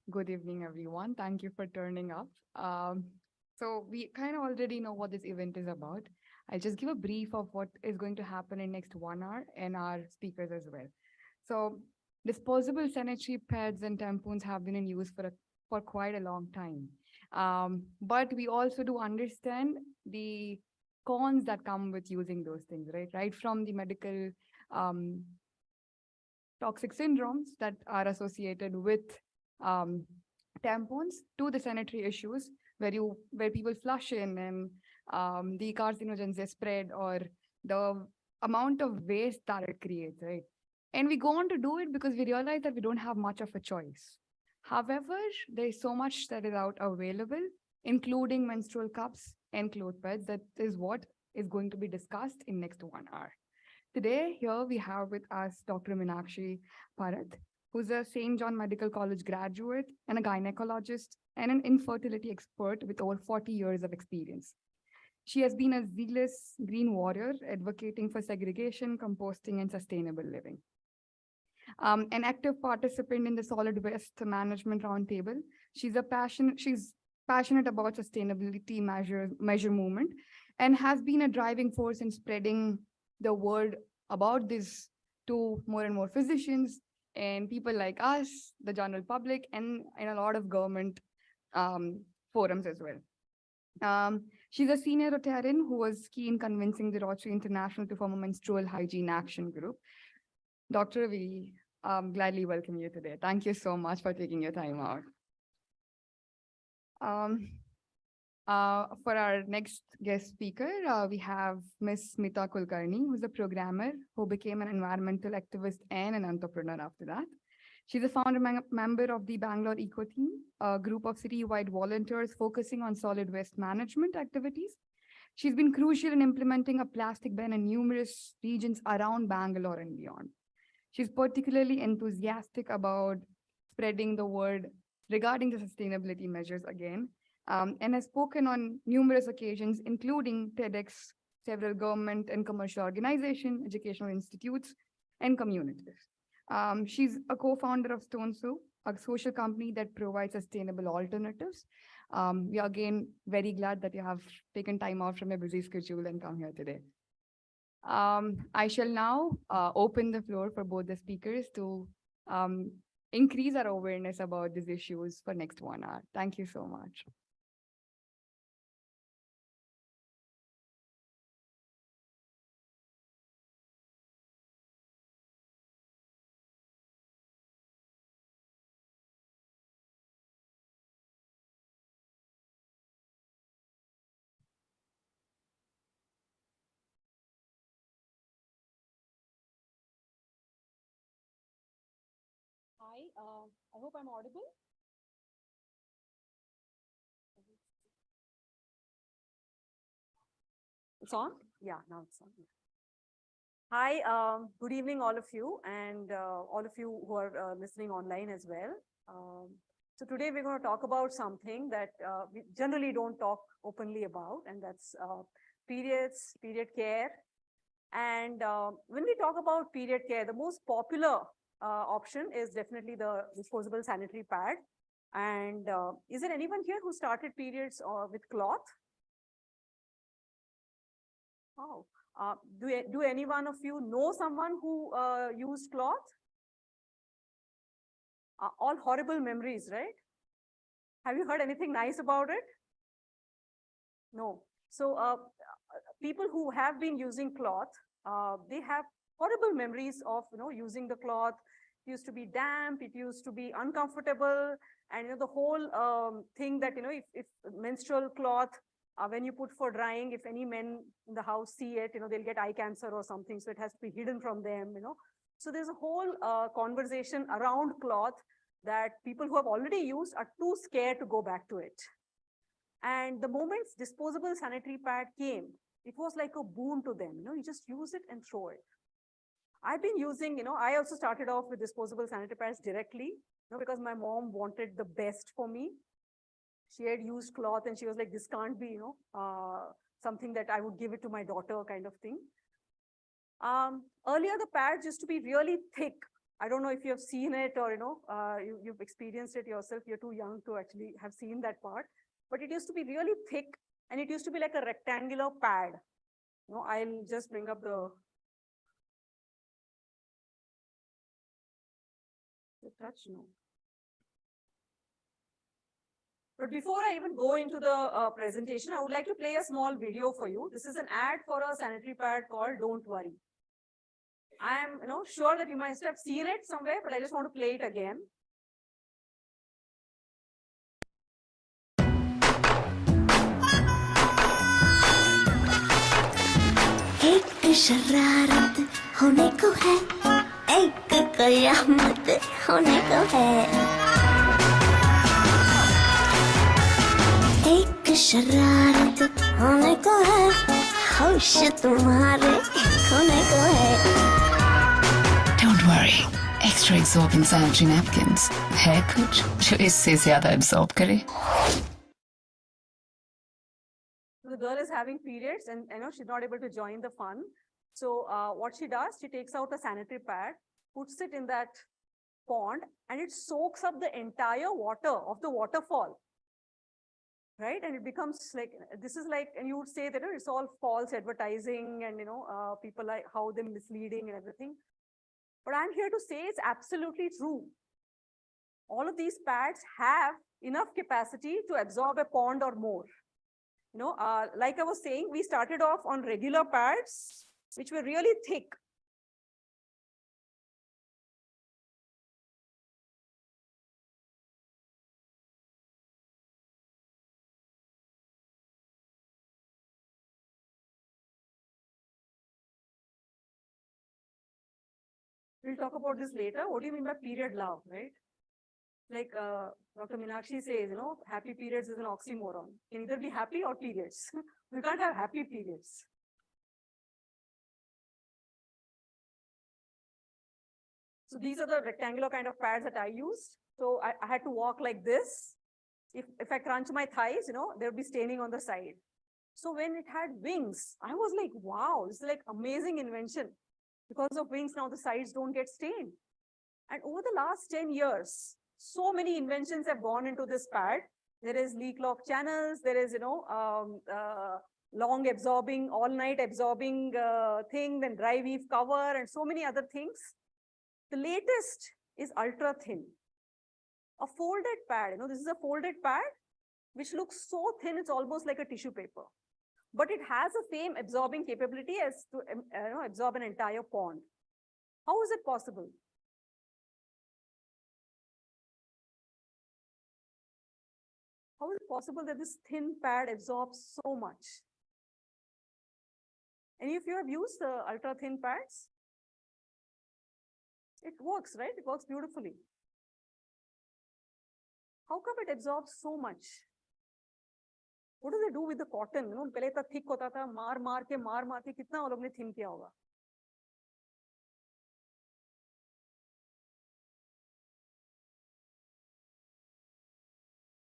Good evening, everyone. Thank you for turning up. So we kind of already know what this event is about. I'll just give a brief of what is going to happen in next 1 hour and our speakers as well. So disposable sanitary pads and tampons have been in use for quite a long time. But we also do understand the cons that come with using those things, right? Right from the medical um, toxic syndromes that are associated with um, tampons to the sanitary issues where people flush in and the carcinogens they spread or the amount of waste that it creates, right? And we go on to do it because we realize that we don't have much of a choice. However, there's so much that is out available, including menstrual cups and cloth pads. That is what is going to be discussed in next 1 hour. Today, here we have with us Dr. Meenakshi Parath, who's a St. John Medical College graduate and a gynecologist and an infertility expert with over 40 years of experience. She has been a zealous green warrior advocating for segregation, composting, and sustainable living. An active participant in the Solid Waste Management Roundtable. She's passionate about sustainability measure movement and has been a driving force in spreading the word about this to more and more physicians and people like us, the general public, and in a lot of government forums as well. She's a senior Rotarian who was key in convincing the Rotary International to form a menstrual hygiene action group. Doctor, we gladly welcome you today. Thank you so much for taking your time out. For our next guest speaker, we have Ms. Smita Kulkarni, who's a programmer who became an environmental activist and an entrepreneur after that. She's a founder member of the Bangalore Eco Team, a group of city-wide volunteers focusing on solid waste management activities. She's been crucial in implementing a plastic ban in numerous regions around Bangalore and beyond. She's particularly enthusiastic about spreading the word regarding the sustainability measures again, and has spoken on numerous occasions, including TEDx, several government and commercial organizations, educational institutes, and communities. She's a co-founder of Stone Soup, a social company that provides sustainable alternatives. We are again very glad that you have taken time out from your busy schedule and come here today. I shall now open the floor for both the speakers to increase our awareness about these issues for next 1 hour. Thank you so much. Hi, I hope I'm audible. It's on? Yeah, now it's on. Hi, good evening, all of you, and all of you who are listening online as well. So today we're going to talk about something that we generally don't talk openly about, and that's periods, period care. And when we talk about period care, the most popular option is definitely the disposable sanitary pad. And is there anyone here who started periods with cloth? Oh, do any one of you know someone who used cloth? All horrible memories, right? Have you heard anything nice about it? No. So people who have been using cloth, they have horrible memories of using the cloth. It used to be damp, it used to be uncomfortable, and the whole thing that if menstrual cloth when you put for drying, if any men in the house see it, they'll get eye cancer or something, so it has to be hidden from them. So there's a whole conversation around cloth that people who have already used are too scared to go back to it. And the moment disposable sanitary pad came, it was like a boon to them. You just use it and throw it. I've been using, I also started off with disposable sanitary pads directly, because my mom wanted the best for me. She had used cloth and she was like, this can't be, something that I would give it to my daughter kind of thing. Earlier, the pads used to be really thick I don't know if you have seen it or, you've experienced it yourself. You're too young to actually have seen that part. But it used to be really thick and it used to be like a rectangular pad. I'll just bring up the touch. No. But before I even go into the presentation, I would like to play a small video for you. This is an ad for a sanitary pad called Don't Worry. I am, sure that you must have seen it somewhere, but I just want to play it again. एक शरारत होने को है, एक कयामत होने को है, एक शरारत होने को है, होश तुम्हारे खोने को है. Don't worry, extra absorbent sanitary napkins है कुछ जो इससे ज्यादा absorb करे. The girl is having periods and she's not able to join the fun. So what she does, she takes out a sanitary pad, puts it in that pond, and it soaks up the entire water of the waterfall. Right? And it becomes like, this is like, and you would say that it's all false advertising and, people like how they're misleading and everything. But I'm here to say it's absolutely true. All of these pads have enough capacity to absorb a pond or more. Like I was saying, we started off on regular pads, which were really thick. We'll talk about this later. What do you mean by period love, right? Like Dr. Meenakshi says, happy periods is an oxymoron. You can either be happy or periods. We can't have happy periods. So these are the rectangular kind of pads that I used. So I had to walk like this. If I crunch my thighs, they'll be staining on the side. So when it had wings, I was like, wow, this is like amazing invention. Because of wings, now the sides don't get stained. And over the last 10 years, so many inventions have gone into this pad. There is leak lock channels. There is, long absorbing, all night absorbing thing, then dry weave cover and so many other things. The latest is ultra thin. A folded pad, this is a folded pad, which looks so thin, it's almost like a tissue paper. But it has the same absorbing capability as to absorb an entire pond. How is it possible? How is it possible that this thin pad absorbs so much? Any of you have used the ultra thin pads? It works, right? It works beautifully. How come it absorbs so much? What do they do with the cotton? पहले इतना thick होता था, मार के कितना वो लोग ने thin किया होगा?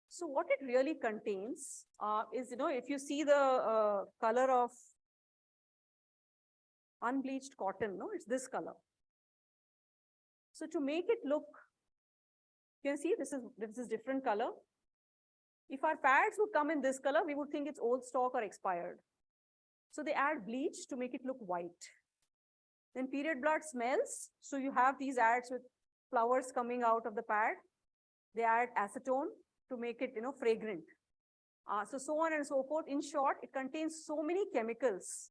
So what it really contains is, if you see the color of unbleached cotton, it's this color. So to make it look, you can see this is different color. If our pads would come in this color, we would think it's old stock or expired. So they add bleach to make it look white. Then period blood smells. So you have these ads with flowers coming out of the pad. They add acetone to make it, fragrant. So on and so forth. In short, it contains so many chemicals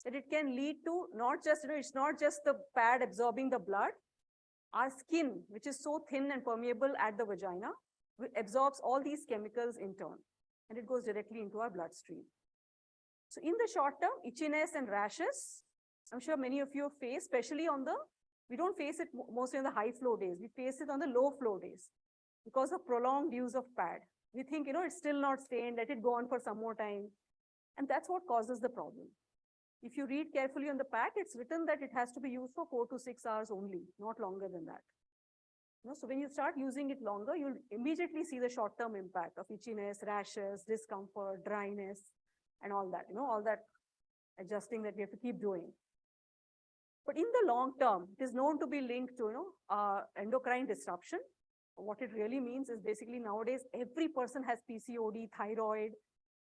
that it can lead to not just, it's not just the pad absorbing the blood. Our skin, which is so thin and permeable at the vagina, absorbs all these chemicals in turn, and it goes directly into our bloodstream. So in the short term, itchiness and rashes, I'm sure many of you have faced, especially we don't face it mostly on the high flow days. We face it on the low flow days because of prolonged use of pad. We think, it's still not stained, let it go on for some more time. And that's what causes the problem. If you read carefully on the pack, it's written that it has to be used for 4 to 6 hours only, not longer than that. So when you start using it longer, you'll immediately see the short-term impact of itchiness, rashes, discomfort, dryness, and all that, all that adjusting that we have to keep doing. But in the long term, it is known to be linked to, endocrine disruption. What it really means is basically nowadays, every person has PCOD, thyroid.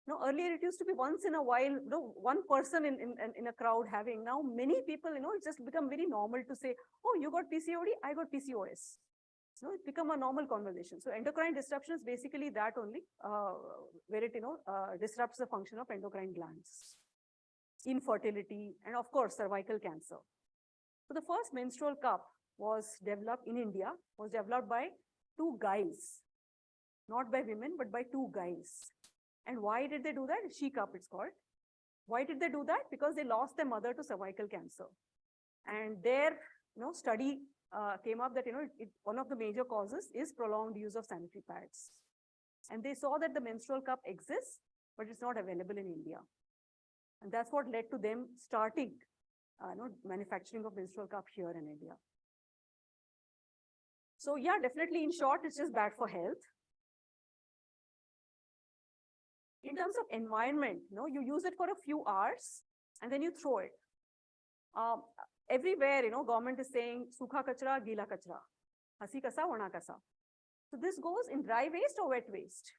Earlier it used to be once in a while, one person in a crowd having. Now many people, it's just become very normal to say, oh, you got PCOD, I got PCOS. It's become a normal conversation. So endocrine disruption is basically that only, where it, disrupts the function of endocrine glands, infertility, and of course, cervical cancer. So the first menstrual cup was developed in India, was developed by two guys, not by women, but by two guys. And why did they do that? She cup, it's called. Why did they do that? Because they lost their mother to cervical cancer. And their study came up that one of the major causes is prolonged use of sanitary pads. And they saw that the menstrual cup exists, but it's not available in India. And that's what led to them starting manufacturing of menstrual cup here in India. So yeah, definitely in short, it's just bad for health. In terms of environment, you use it for a few hours and then you throw it. Everywhere, government is saying sukha kachra, gila kachra, hasi kasa, ona kasa. So this goes in dry waste or wet waste?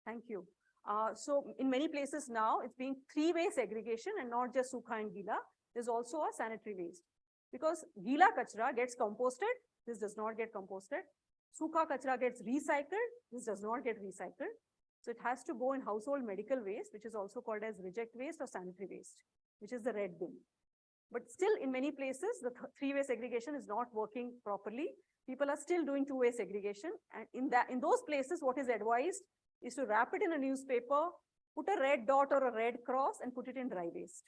Thank you. So in many places now, it's being three-way segregation and not just sukha and gila. There's also a sanitary waste. Because gila kachra gets composted, this does not get composted. Sukha kachra gets recycled, this does not get recycled. So it has to go in household medical waste, which is also called as reject waste or sanitary waste, which is the red bin. But still in many places, the three-way segregation is not working properly. People are still doing two-way segregation. And in those places, what is advised is to wrap it in a newspaper, put a red dot or a red cross and put it in dry waste.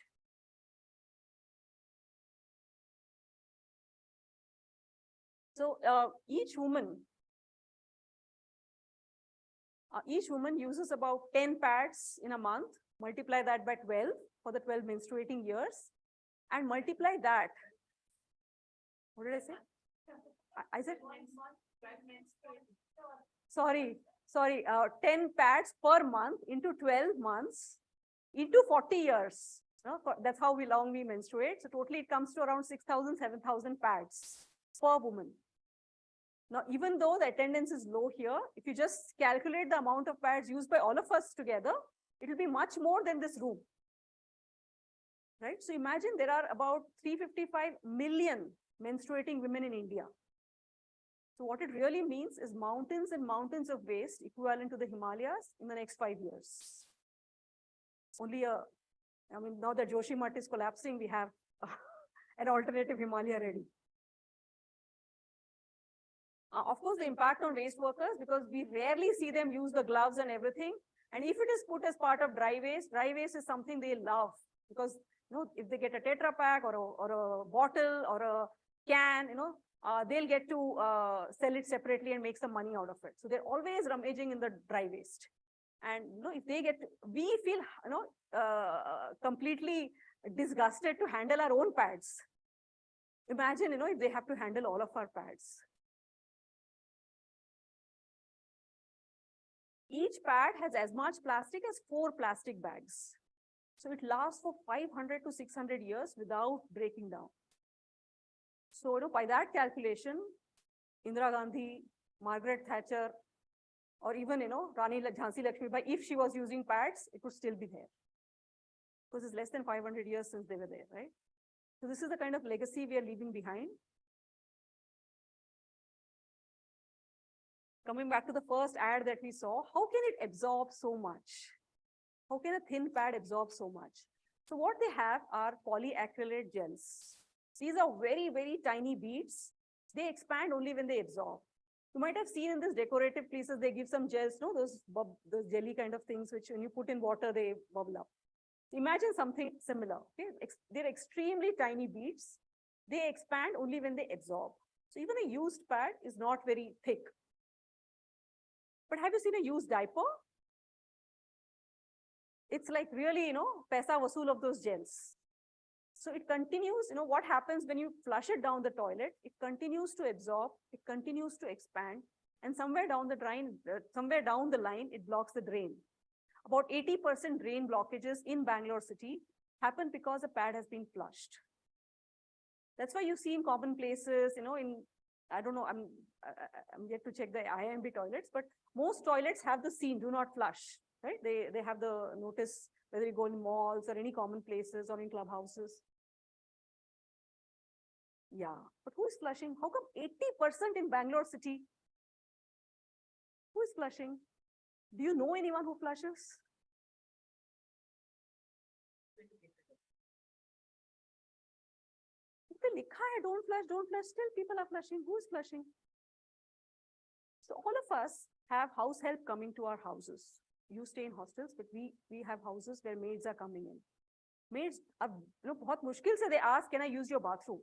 So each woman uses about 10 pads in a month. Multiply that by 12 for the 12 menstruating years, and multiply that. What did I say? I said, sorry, 10 pads per month into 12 months into 40 years. That's how long we menstruate. So totally it comes to around 6,000, 7,000 pads per woman. Now, even though the attendance is low here, if you just calculate the amount of pads used by all of us together, it will be much more than this room. Right? So imagine there are about 355 million menstruating women in India. So what it really means is mountains and mountains of waste equivalent to the Himalayas in the next 5 years. Only now that Joshimath is collapsing, we have an alternative Himalaya ready. Of course, the impact on waste workers, because we rarely see them use the gloves and everything. And if it is put as part of dry waste is something they love, because if they get a Tetra Pak or a bottle or a can, they'll get to sell it separately and make some money out of it. So they're always rummaging in the dry waste. And if they we feel completely disgusted to handle our own pads. Imagine if they have to handle all of our pads. Each pad has as much plastic as 4 plastic bags. So it lasts for 500 to 600 years without breaking down. So by that calculation, Indira Gandhi, Margaret Thatcher, or even Rani Jhansi Lakshmibai, if she was using pads, it would still be there. Because it's less than 500 years since they were there, right? So this is the kind of legacy we are leaving behind. Coming back to the first ad that we saw, how can it absorb so much? How can a thin pad absorb so much? So what they have are polyacrylate gels. These are very, very tiny beads. They expand only when they absorb. You might have seen in this decorative pieces, they give some gels, those jelly kind of things, which when you put in water, they bubble up. Imagine something similar. Okay? They're extremely tiny beads. They expand only when they absorb. So even a used pad is not very thick. But have you seen a used diaper? It's like really, paisa vasool of those gels. So it continues, what happens when you flush it down the toilet, it continues to absorb, it continues to expand, and somewhere down the line, it blocks the drain. about 80% drain blockages in Bangalore city happen because a pad has been flushed. That's why you see in common places, I don't know, I'm yet to check the IIMB toilets, but most toilets have the scene, do not flush, right? They have the notice whether you go in malls or any common places or in clubhouses. Yeah, but who is flushing? How come 80% in Bangalore city? Who is flushing? Do you know anyone who flushes? Don't flush, still people are flushing. Who is flushing? So all of us have house help coming to our houses. You stay in hostels, but we have houses where maids are coming in. Maids, बहुत मुश्किल से they ask, can I use your bathroom?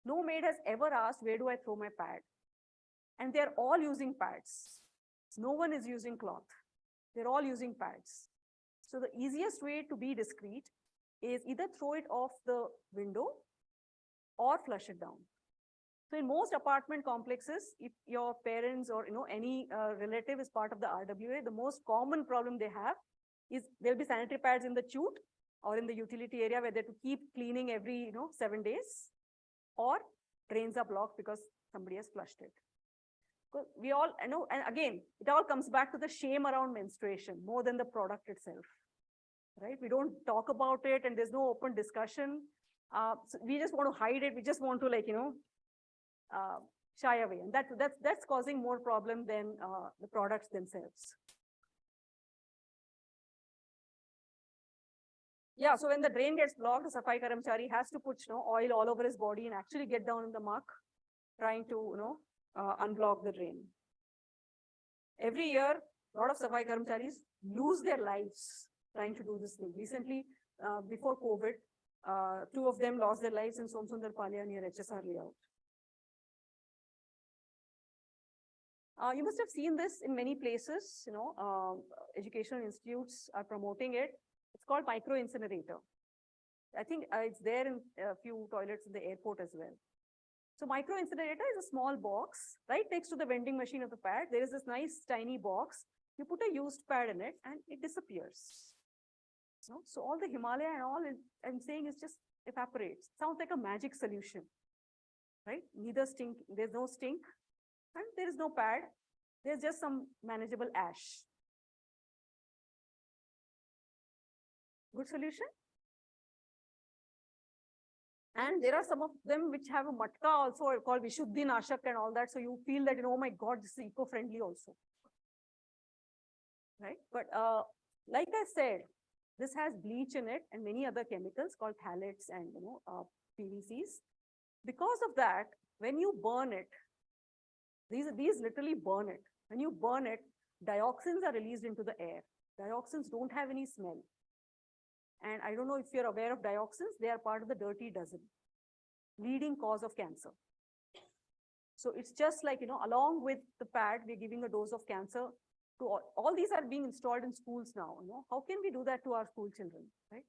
No maid has ever asked, where do I throw my pad? And they're all using pads. No one is using cloth. They're all using pads. So the easiest way to be discreet is either throw it off the window or flush it down. So in most apartment complexes, if your parents or any relative is part of the RWA, the most common problem they have is there'll be sanitary pads in the chute or in the utility area where they have to keep cleaning every 7 days, or drains are blocked because somebody has flushed it. We all know, and again, it all comes back to the shame around menstruation more than the product itself, right? We don't talk about it and there's no open discussion. So we just want to hide it. We just want to shy away. And that's causing more problem than the products themselves. Yeah, so when the drain gets blocked, the Safai Karamchari has to put oil all over his body and actually get down in the muck, trying to unblock the drain. Every year, a lot of Safai Karamcharis lose their lives trying to do this thing. Recently, before COVID, 2 of them lost their lives in Somsundar Palya near HSR layout. You must have seen this in many places, educational institutes are promoting it. It's called micro incinerator. I think it's there in a few toilets in the airport as well. So micro incinerator is a small box right next to the vending machine of the pad. There is this nice tiny box. You put a used pad in it and it disappears. So all the Himalaya and all I'm saying is just evaporates. Sounds like a magic solution, right? Neither stink, there's no stink, and there is no pad. There's just some manageable ash. Good solution? And there are some of them which have a matka also called Vishuddhi Nashak and all that. So you feel that, oh my God, this is eco-friendly also. Right? But like I said, this has bleach in it and many other chemicals called phthalates and PVCs. Because of that, when you burn it, these literally burn it. When you burn it, dioxins are released into the air. Dioxins don't have any smell. And I don't know if you're aware of dioxins, they are part of the dirty dozen, leading cause of cancer. So it's just like, along with the pad, we're giving a dose of cancer to all these are being installed in schools now. How can we do that to our school children, right?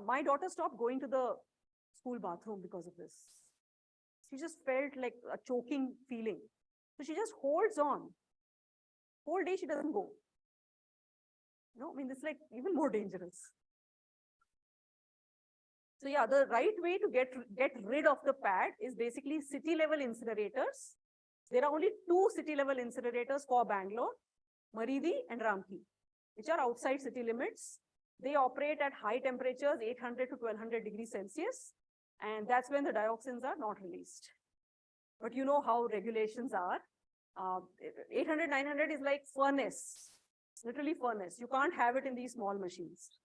My daughter stopped going to the school bathroom because of this. She just felt like a choking feeling. So she just holds on. Whole day she doesn't go. This is like even more dangerous. So yeah, the right way to get rid of the pad is basically city level incinerators. There are only 2 city level incinerators for Bangalore, Maridi and Ramki, which are outside city limits. They operate at high temperatures, 800 to 1200 degrees Celsius. And that's when the dioxins are not released. But you know how regulations are. 800, 900 is like furnace. Literally furnace. You can't have it in these small machines.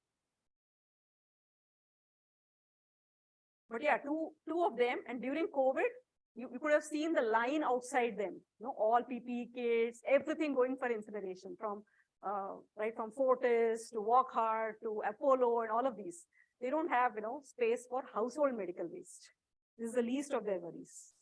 But yeah, two of them. And during COVID, you could have seen the line outside them. All PPE kits, everything going for incineration from from Fortis to Walkhart to Apollo and all of these. They don't have space for household medical waste. This is the least of their worries.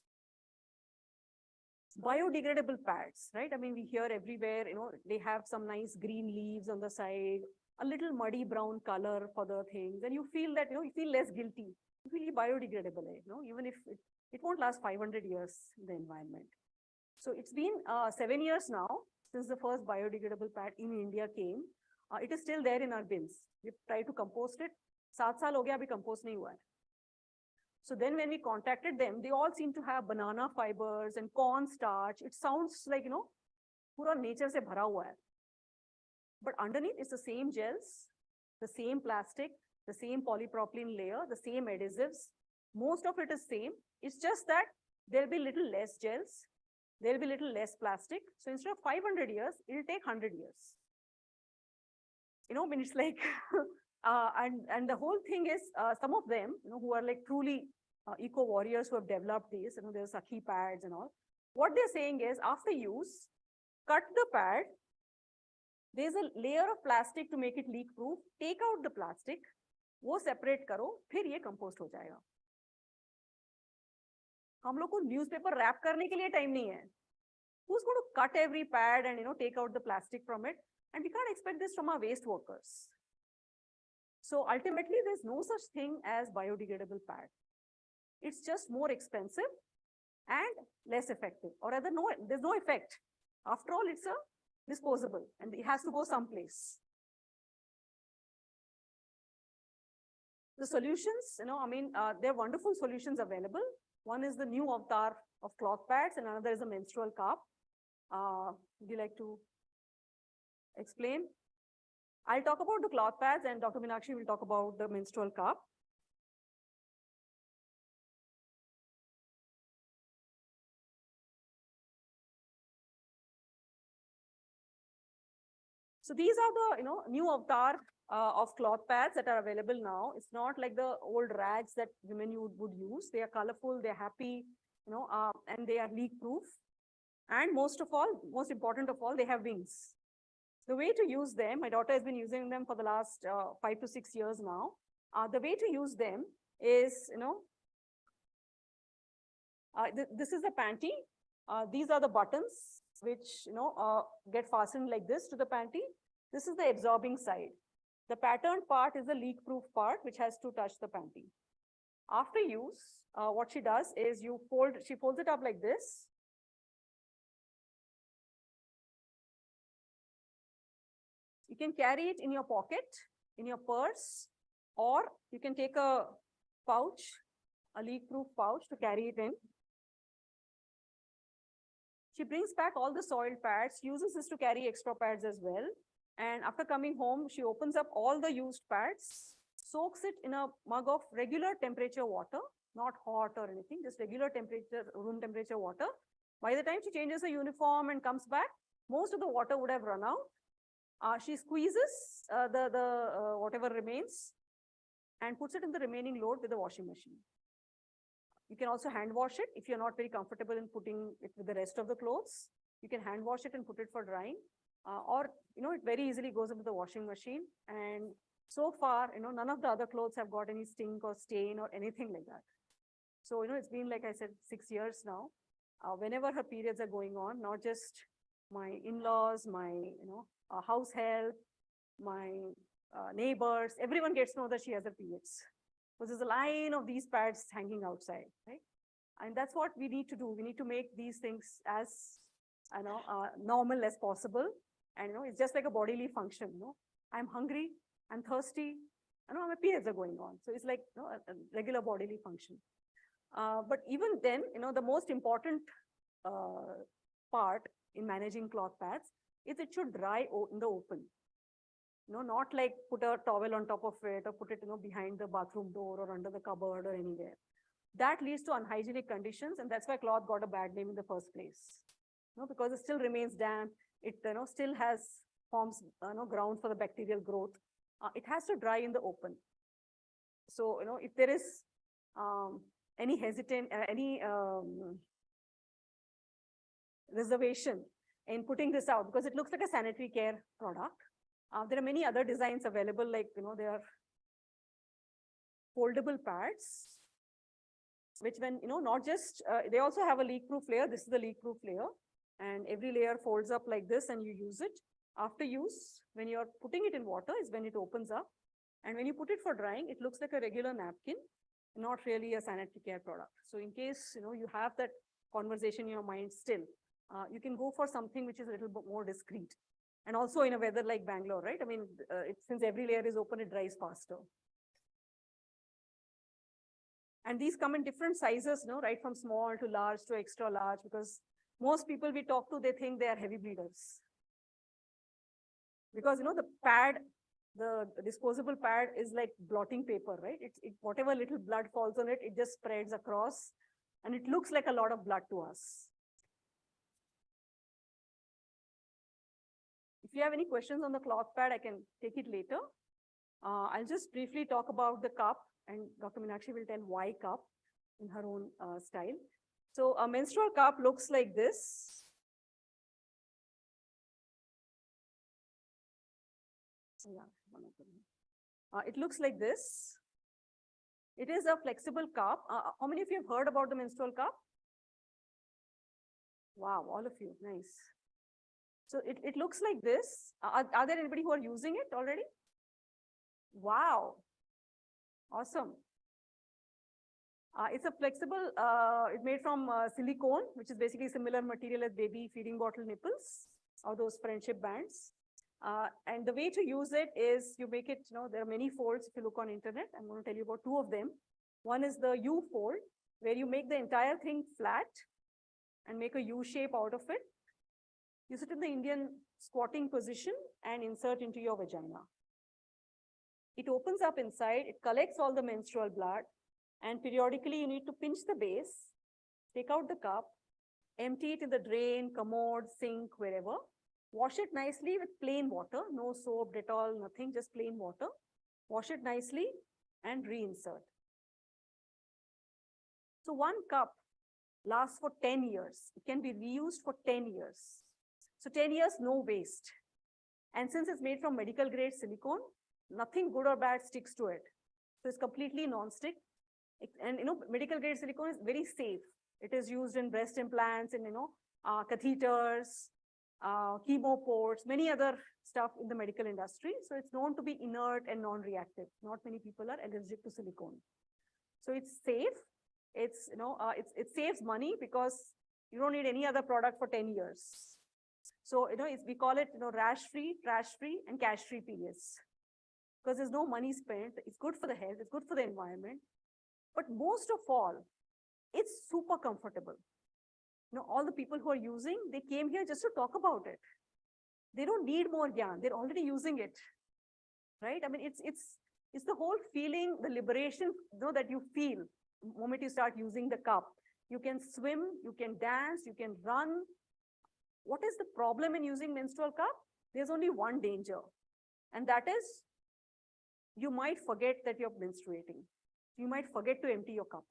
Biodegradable pads, right? I mean, we hear everywhere, they have some nice green leaves on the side, a little muddy brown color for the things. And you feel that, you feel less guilty. You feel biodegradable, even if it won't last 500 years in the environment. So it's been 7 years now since the first biodegradable pad in India came. It is still there in our bins. We've tried to compost it. 7 साल हो गया अभी compost नहीं हुआ है. So then when we contacted them, they all seem to have banana fibers and corn starch. It sounds like, पूरा nature से भरा हुआ है. But underneath it's the same gels, the same plastic, the same polypropylene layer, the same adhesives. Most of it is same. It's just that there'll be little less gels, there'll be little less plastic. So instead of 500 years, it'll take 100 years. When it's like, and the whole thing is, some of them, who are like truly eco warriors who have developed these, there's Sakhi pads and all. What they're saying is, after use, cut the pad. There's a layer of plastic to make it leak proof. Take out the plastic, वो separate करो, फिर ये compost हो जाएगा. हम लोग को newspaper wrap करने के लिए time नहीं है. Who's going to cut every pad and take out the plastic from it? And we can't expect this from our waste workers. So ultimately, there's no such thing as biodegradable pad. It's just more expensive and less effective, or rather, there's no effect. After all, it's a disposable and it has to go someplace. The solutions, there are wonderful solutions available. One is the new avatar of cloth pads and another is a menstrual cup. Would you like to explain? I'll talk about the cloth pads and Dr. Meenakshi will talk about the menstrual cup. So these are the new avatar of cloth pads that are available now. It's not like the old rags that women would use. They are colorful, they're happy, and they are leak proof. And most important of all, they have wings. The way to use them, my daughter has been using them for the last 5 to 6 years now. The way to use them is, this is the panty. These are the buttons which, get fastened like this to the panty. This is the absorbing side. The patterned part is the leak-proof part, which has to touch the panty. After use, what she does is she folds it up like this. You can carry it in your pocket, in your purse, or you can take a pouch, a leak-proof pouch to carry it in. She brings back all the soiled pads, uses this to carry extra pads as well. And after coming home, she opens up all the used pads, soaks it in a mug of regular temperature water, not hot or anything, just regular temperature, room temperature water. By the time she changes her uniform and comes back, most of the water would have run out. She squeezes whatever remains and puts it in the remaining load with the washing machine. You can also hand wash it if you're not very comfortable in putting it with the rest of the clothes. You can hand wash it and put it for drying. Or it very easily goes into the washing machine. And so far, none of the other clothes have got any stink or stain or anything like that. So, it's been, like I said, 6 years now. Whenever her periods are going on, not just my in-laws, my, house help, my neighbors, everyone gets to know that she has her periods. So there's a line of these pads hanging outside, right? And that's what we need to do. We need to make these things as, normal as possible. And, it's just like a bodily function, I'm hungry, I'm thirsty, my periods are going on. So it's like, a regular bodily function. But even then, the most important part in managing cloth pads is it should dry in the open. Not like put a towel on top of it or put it, behind the bathroom door or under the cupboard or anywhere. That leads to unhygienic conditions, and that's why cloth got a bad name in the first place. Because it still remains damp, it still forms ground for the bacterial growth. It has to dry in the open. So if there is any reservation in putting this out, because it looks like a sanitary care product. There are many other designs available, like, there are foldable pads, which when, not just, they also have a leak-proof layer. This is the leak-proof layer. And every layer folds up like this and you use it. After use, when you're putting it in water is when it opens up. And when you put it for drying, it looks like a regular napkin, not really a sanitary care product. So in case, you have that conversation in your mind still, you can go for something which is a little bit more discreet. And also in a weather like Bangalore, right? I mean, since every layer is open, it dries faster. And these come in different sizes, no, right from small to large to extra large, because most people we talk to, they think they are heavy bleeders. Because, the pad, the disposable pad is like blotting paper, right? Whatever little blood falls on it, it just spreads across and it looks like a lot of blood to us. If you have any questions on the cloth pad, I can take it later. I'll just briefly talk about the cup, and Dr. Meenakshi will tell why cup in her own style. So a menstrual cup looks like this. Yeah, it looks like this. It is a flexible cup. How many of you have heard about the menstrual cup? Wow, all of you, nice. So it looks like this. Are there anybody who are using it already? Wow, awesome. It's a flexible, it's made from silicone, which is basically similar material as baby feeding bottle nipples or those friendship bands. And the way to use it is you make it, there are many folds if you look on internet. I'm going to tell you about two of them. One is the U fold, where you make the entire thing flat and make a U shape out of it. You sit in the Indian squatting position and insert into your vagina. It opens up inside, it collects all the menstrual blood, and periodically you need to pinch the base, take out the cup, empty it in the drain, commode, sink, wherever. Wash it nicely with plain water, no soap, Dettol, nothing, just plain water. Wash it nicely and reinsert. So one cup lasts for 10 years. It can be reused for 10 years. So 10 years, no waste. And since it's made from medical grade silicone, nothing good or bad sticks to it. So it's completely non-stick. And medical grade silicone is very safe. It is used in breast implants and catheters, chemo ports, many other stuff in the medical industry. So it's known to be inert and non-reactive. Not many people are allergic to silicone. So it's safe. It's it saves money because you don't need any other product for 10 years. So we call it rash-free, trash-free, and cash-free periods. Because there's no money spent. It's good for the health. It's good for the environment. But most of all, it's super comfortable. All the people who are using, they came here just to talk about it. They don't need more yarn. They're already using it, right? I mean, it's the whole feeling, the liberation that you feel the moment you start using the cup. You can swim, you can dance, you can run. What is the problem in using menstrual cup? There's only one danger, and that is you might forget that you're menstruating. You might forget to empty your cup.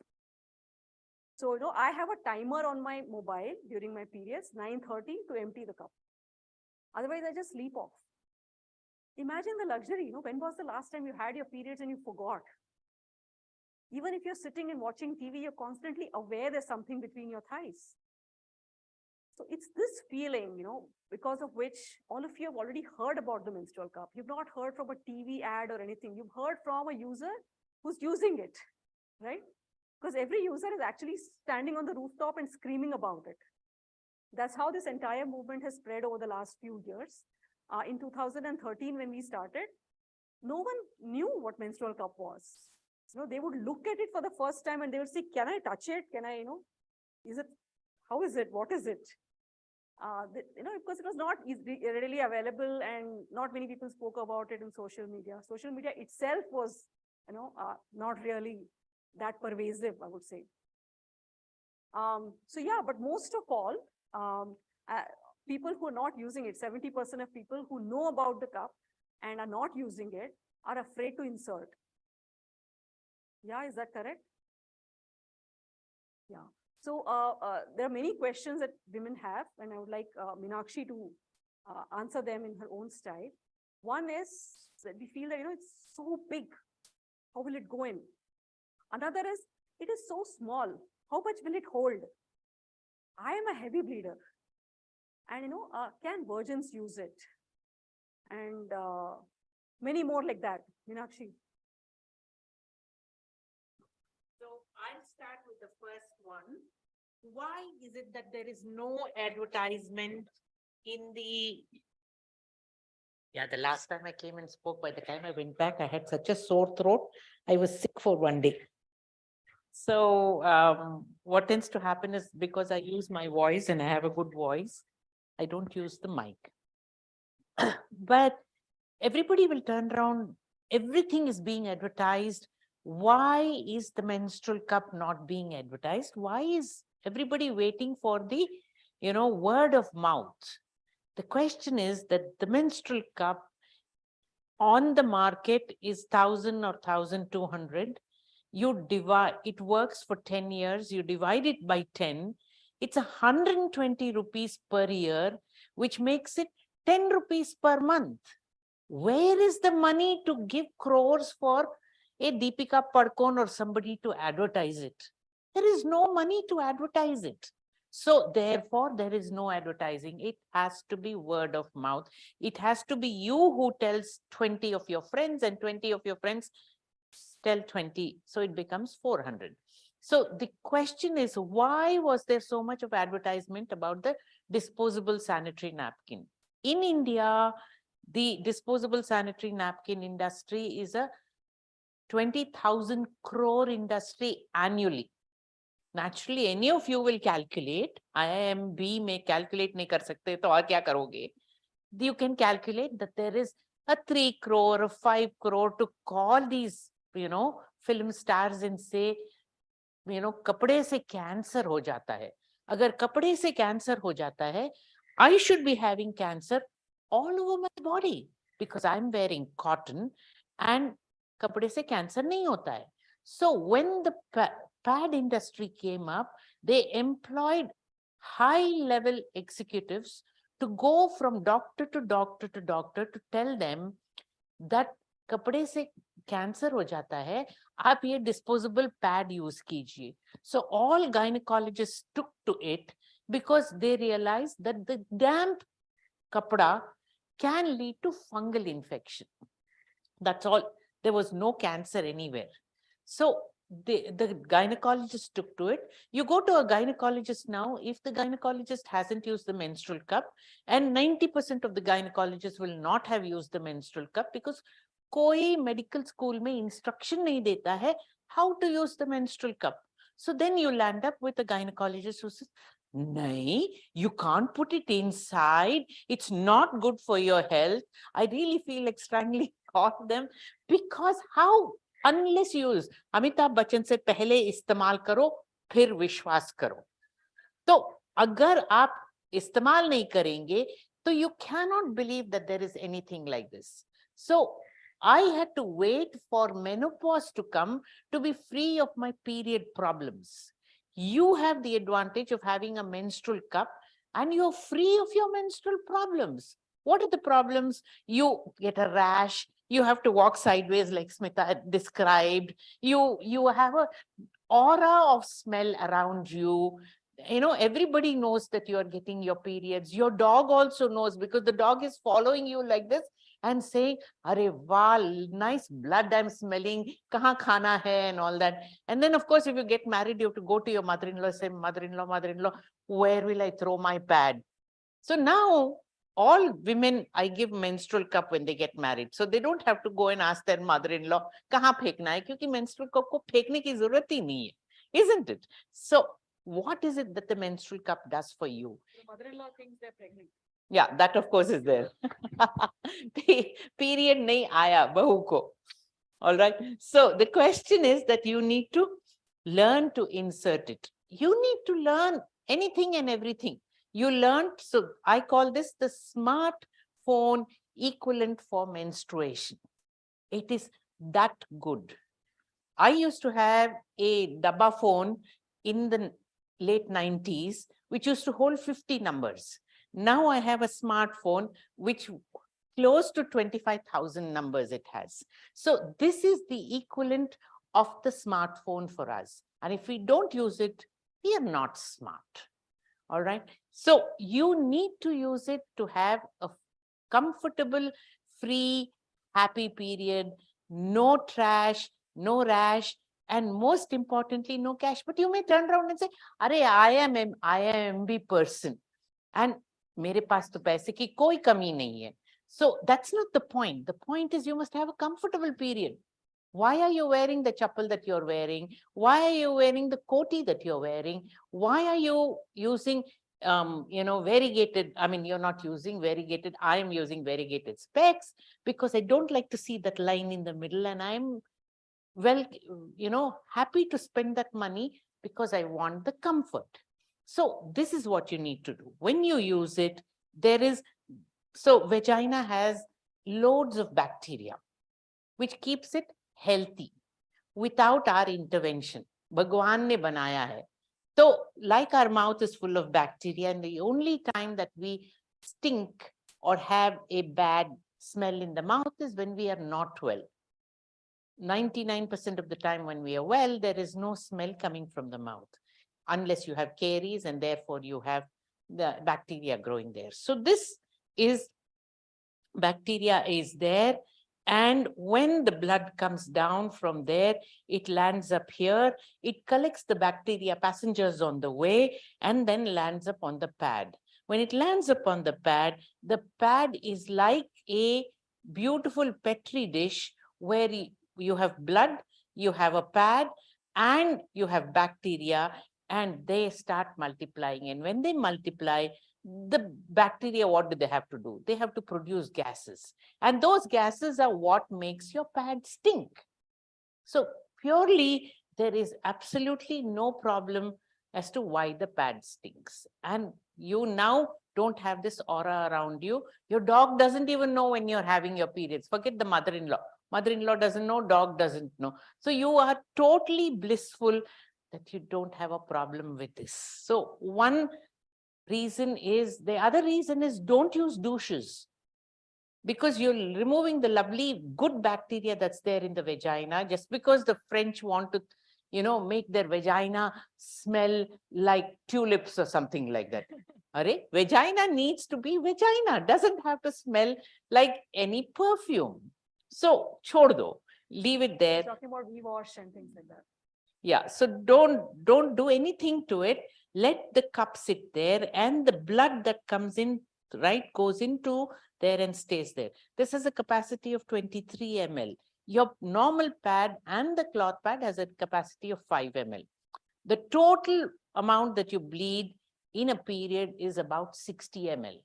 So, I have a timer on my mobile during my periods, 9:30 to empty the cup. Otherwise, I just sleep off. Imagine the luxury, when was the last time you had your periods and you forgot? Even if you're sitting and watching TV, you're constantly aware there's something between your thighs. So it's this feeling, because of which all of you have already heard about the menstrual cup. You've not heard from a TV ad or anything. You've heard from a user who's using it, right? Because every user is actually standing on the rooftop and screaming about it. That's how this entire movement has spread over the last few years. In 2013, when we started, no one knew what menstrual cup was. They would look at it for the first time and they would say, can I touch it? Can I, is it, how is it? What is it? Because it was not readily available and not many people spoke about it in social media. Social media itself was, not really that pervasive, I would say. So yeah, but most of all, people who are not using it, 70% of people who know about the cup and are not using it are afraid to insert. Yeah, is that correct? Yeah. So there are many questions that women have, and I would like Meenakshi to answer them in her own style. One is that we feel that, it's so big. How will it go in? Another is, it is so small. How much will it hold? I am a heavy bleeder. And, can virgins use it? And many more like that. Meenakshi. So I'll start with the first one. Why is it that there is no advertisement in the Yeah, the last time I came and spoke, by the time I went back, I had such a sore throat. I was sick for one day. So what tends to happen is because I use my voice and I have a good voice, I don't use the mic. But everybody will turn around. Everything is being advertised. Why is the menstrual cup not being advertised? Why is everybody waiting for the, word of mouth? The question is that the menstrual cup on the market is 1,000 or 1,200. You divide, it works for 10 years. You divide it by 10. It's 120 rupees per year, which makes it 10 rupees per month. Where is the money to give crores for a Deepika Padukone or somebody to advertise it? There is no money to advertise it. So therefore, there is no advertising. It has to be word of mouth. It has to be you who tells 20 of your friends and 20 of your friends tell 20. So it becomes 400. So the question is, why was there so much of advertisement about the disposable sanitary napkin? In India, the disposable sanitary napkin industry is a 20,000 crore industry annually. Naturally, any of you will calculate. IIMB may calculate nahi kar sakte, to aur kya karoge? You can calculate that there is a 3 crore or 5 crore to call these, film stars and say, kapde se cancer ho jata hai. Agar kapde se cancer ho jata hai, I should be having cancer all over my body because I'm wearing cotton and kapde se cancer nahi hota hai. So when the pad industry came up, they employed high-level executives to go from doctor to doctor to doctor to tell them that kapde se cancer ho jata hai, aap ye disposable pad use kijiye. So all gynecologists took to it because they realized that the damp kapda can lead to fungal infection. That's all. There was no cancer anywhere. So the gynecologist took to it. You go to a gynecologist now, if the gynecologist hasn't used the menstrual cup, and 90% of the gynecologists will not have used the menstrual cup because koi medical school mein instruction nahi deta hai how to use the menstrual cup. So then you land up with a gynecologist who says, "Nahi, you can't put it inside. It's not good for your health." I really feel like strangling call them because how? Unless you use Amitabh Bachchan से पहले इस्तेमाल करो फिर विश्वास करो. तो अगर आप इस्तेमाल नहीं करेंगे तो you cannot believe that there is anything like this. So I had to wait for menopause to come to be free of my period problems. You have the advantage of having a menstrual cup and you're free of your menstrual problems. What are the problems? You get a rash. You have to walk sideways like Smita described. You have a aura of smell around you. Everybody knows that you are getting your periods. Your dog also knows because the dog is following you like this and saying, "Arey wow, nice blood I'm smelling. Kahan khana hai?" and all that. And then, of course, if you get married, you have to go to your mother-in-law, say, "Mother-in-law, where will I throw my pad?" So now, all women, I give menstrual cup when they get married. So they don't have to go and ask their mother-in-law, "Kahan feekna hai?" Kyunki menstrual cup ko feekne ki zarurat hi nahi hai, isn't it? So what is it that the menstrual cup does for you? The mother-in-law thinks they're pregnant. Yeah, that of course is there. Period nahi aaya bahu ko. All right. So the question is that you need to learn to insert it. You need to learn anything and everything. You learned, so I call this the smartphone equivalent for menstruation. It is that good. I used to have a Dabba phone in the late 90s, which used to hold 50 numbers. Now I have a smartphone which close to 25,000 numbers it has. So this is the equivalent of the smartphone for us. And if we don't use it, we are not smart. All right. So you need to use it to have a comfortable, free, happy period, no trash, no rash, and most importantly, no cash. But you may turn around and say, "Arey, I am IIMB person. And mere paas to paise ki koi kami nahi hai." So that's not the point. The point is you must have a comfortable period. Why are you wearing the chappal that you're wearing? Why are you wearing the koti that you're wearing? Why are you using, variegated? I mean, you're not using variegated. I am using variegated specs because I don't like to see that line in the middle, and I'm happy to spend that money because I want the comfort. So this is what you need to do. When you use it, vagina has loads of bacteria, which keeps it healthy without our intervention. Bhagwan ne banaya hai. So like our mouth is full of bacteria, and the only time that we stink or have a bad smell in the mouth is when we are not well. 99% of the time when we are well, there is no smell coming from the mouth, unless you have caries and therefore you have the bacteria growing there. So this is, bacteria is there. And when the blood comes down from there, it lands up here. It collects the bacteria passengers on the way and then lands up on the pad. When it lands up on the pad is like a beautiful Petri dish where you have blood, you have a pad, and you have bacteria, and they start multiplying. And when they multiply, the bacteria, what do? They have to produce gases. And those gases are what makes your pad stink. So purely, there is absolutely no problem as to why the pad stinks. And you now don't have this aura around you. Your dog doesn't even know when you're having your periods. Forget the mother-in-law. Mother-in-law doesn't know, dog doesn't know. So you are totally blissful that you don't have a problem with this. So one reason is, the other reason is, don't use douches, because you're removing the lovely good bacteria that's there in the vagina. Just because the French want to, make their vagina smell like tulips or something like that. Vagina needs to be vagina, doesn't have to smell like any perfume. So, chhod do, leave it there. Talking about V-wash and things like that. Yeah, so don't do anything to it. Let the cup sit there, and the blood that comes in, goes into there and stays there. This has a capacity of 23 ml. Your normal pad and the cloth pad has a capacity of 5 ml. The total amount that you bleed in a period is about 60 ml.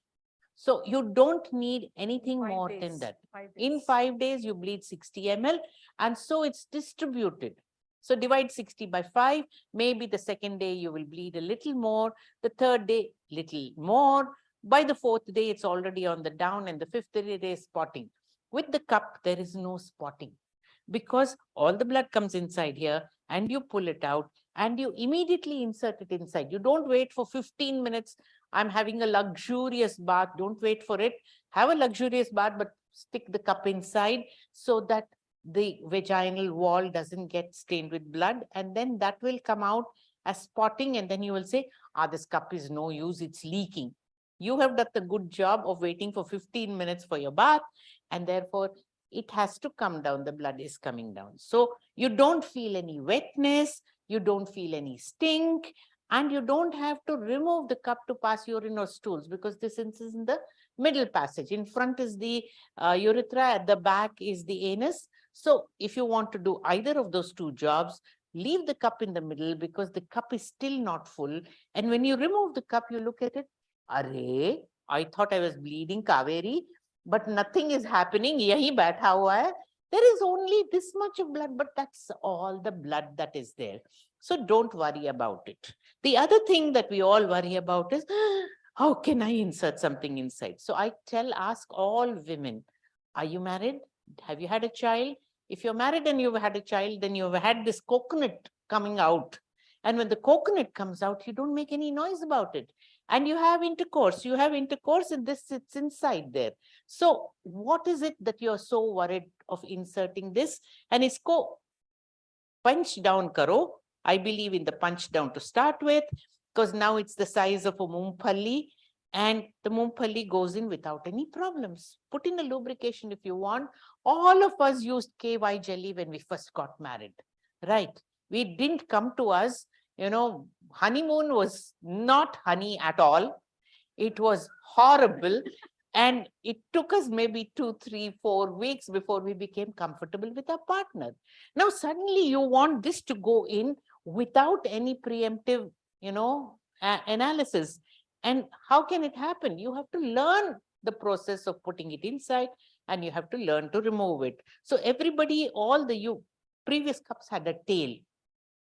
So you don't need anything more than that. In 5 days, you bleed 60 ml, and so it's distributed. So divide 60 by 5, maybe the second day you will bleed a little more, the third day, little more. By the fourth day, it's already on the down, and the fifth day is spotting. With the cup, there is no spotting because all the blood comes inside here and you pull it out and you immediately insert it inside. You don't wait for 15 minutes. I'm having a luxurious bath. Don't wait for it. Have a luxurious bath, but stick the cup inside so that the vaginal wall doesn't get stained with blood, and then that will come out as spotting, and then you will say, this cup is no use, it's leaking. You have done the good job of waiting for 15 minutes for your bath, and therefore it has to come down, the blood is coming down. So you don't feel any wetness, you don't feel any stink, and you don't have to remove the cup to pass urine or stools, because this is in the middle passage. In front is the urethra, at the back is the anus. So if you want to do either of those two jobs, leave the cup in the middle, because the cup is still not full. And when you remove the cup, you look at it, Arey, I thought I was bleeding, Kaveri, but nothing is happening. Yahi baitha hua hai. There is only this much of blood, but that's all the blood that is there. So don't worry about it. The other thing that we all worry about is, how can I insert something inside? So I ask all women, are you married? Have you had a child? If you're married and you've had a child, then you've had this coconut coming out. And when the coconut comes out, you don't make any noise about it. And you have intercourse. And this sits inside there. So what is it that you're so worried of inserting this? And it's punch down karo. I believe in the punch down to start with, because now it's the size of a mungphalli, and the mungphalli goes in without any problems. Put in a lubrication if you want. All of us used KY jelly when we first got married, right? We didn't come to us, honeymoon was not honey at all. It was horrible. And it took us maybe 2, 3, 4 weeks before we became comfortable with our partner. Now, suddenly you want this to go in without any preemptive, analysis. And how can it happen? You have to learn the process of putting it inside, and you have to learn to remove it. So everybody, all the previous cups had a tail,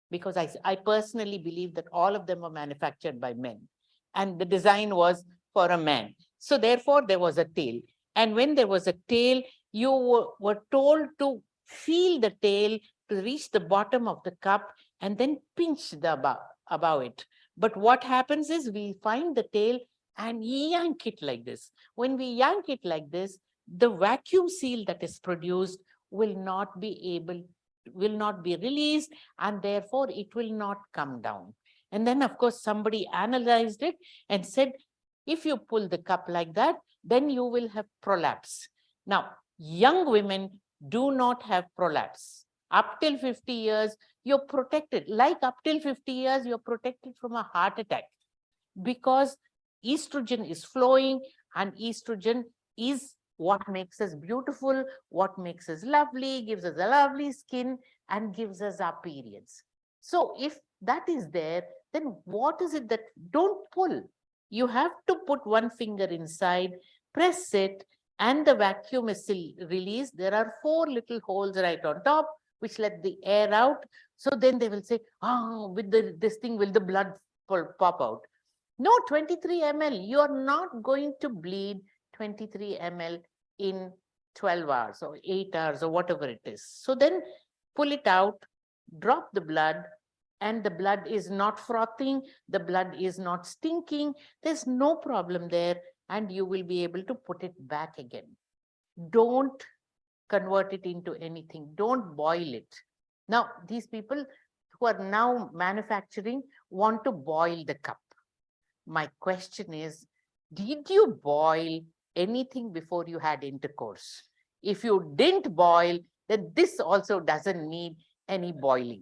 because I personally believe that all of them were manufactured by men, and the design was for a man. So therefore, there was a tail. And when there was a tail, you were told to feel the tail to reach the bottom of the cup and then pinch the above it. But what happens is we find the tail and yank it like this. When we yank it like this, the vacuum seal that is produced will not be released, and therefore it will not come down. And then, of course, somebody analyzed it and said, if you pull the cup like that, then you will have prolapse. Now, young women do not have prolapse. Up till 50 years, you're protected. Like up till 50 years, you're protected from a heart attack, because estrogen is flowing, and estrogen is what makes us beautiful, what makes us lovely, gives us a lovely skin, and gives us our periods. So if that is there, then what is it that don't pull? You have to put one finger inside, press it, and the vacuum is still released. There are 4 little holes right on top, which let the air out. So then they will say, with this thing, will the blood pop out? No, 23 ml, you are not going to bleed 23 ml in 12 hours or 8 hours or whatever it is. So then pull it out, drop the blood, and the blood is not frothing, the blood is not stinking, there's no problem there, and you will be able to put it back again. Don't convert it into anything, don't boil it. Now, these people who are now manufacturing want to boil the cup. My question is, did you boil anything before you had intercourse? If you didn't boil, then this also doesn't need any boiling.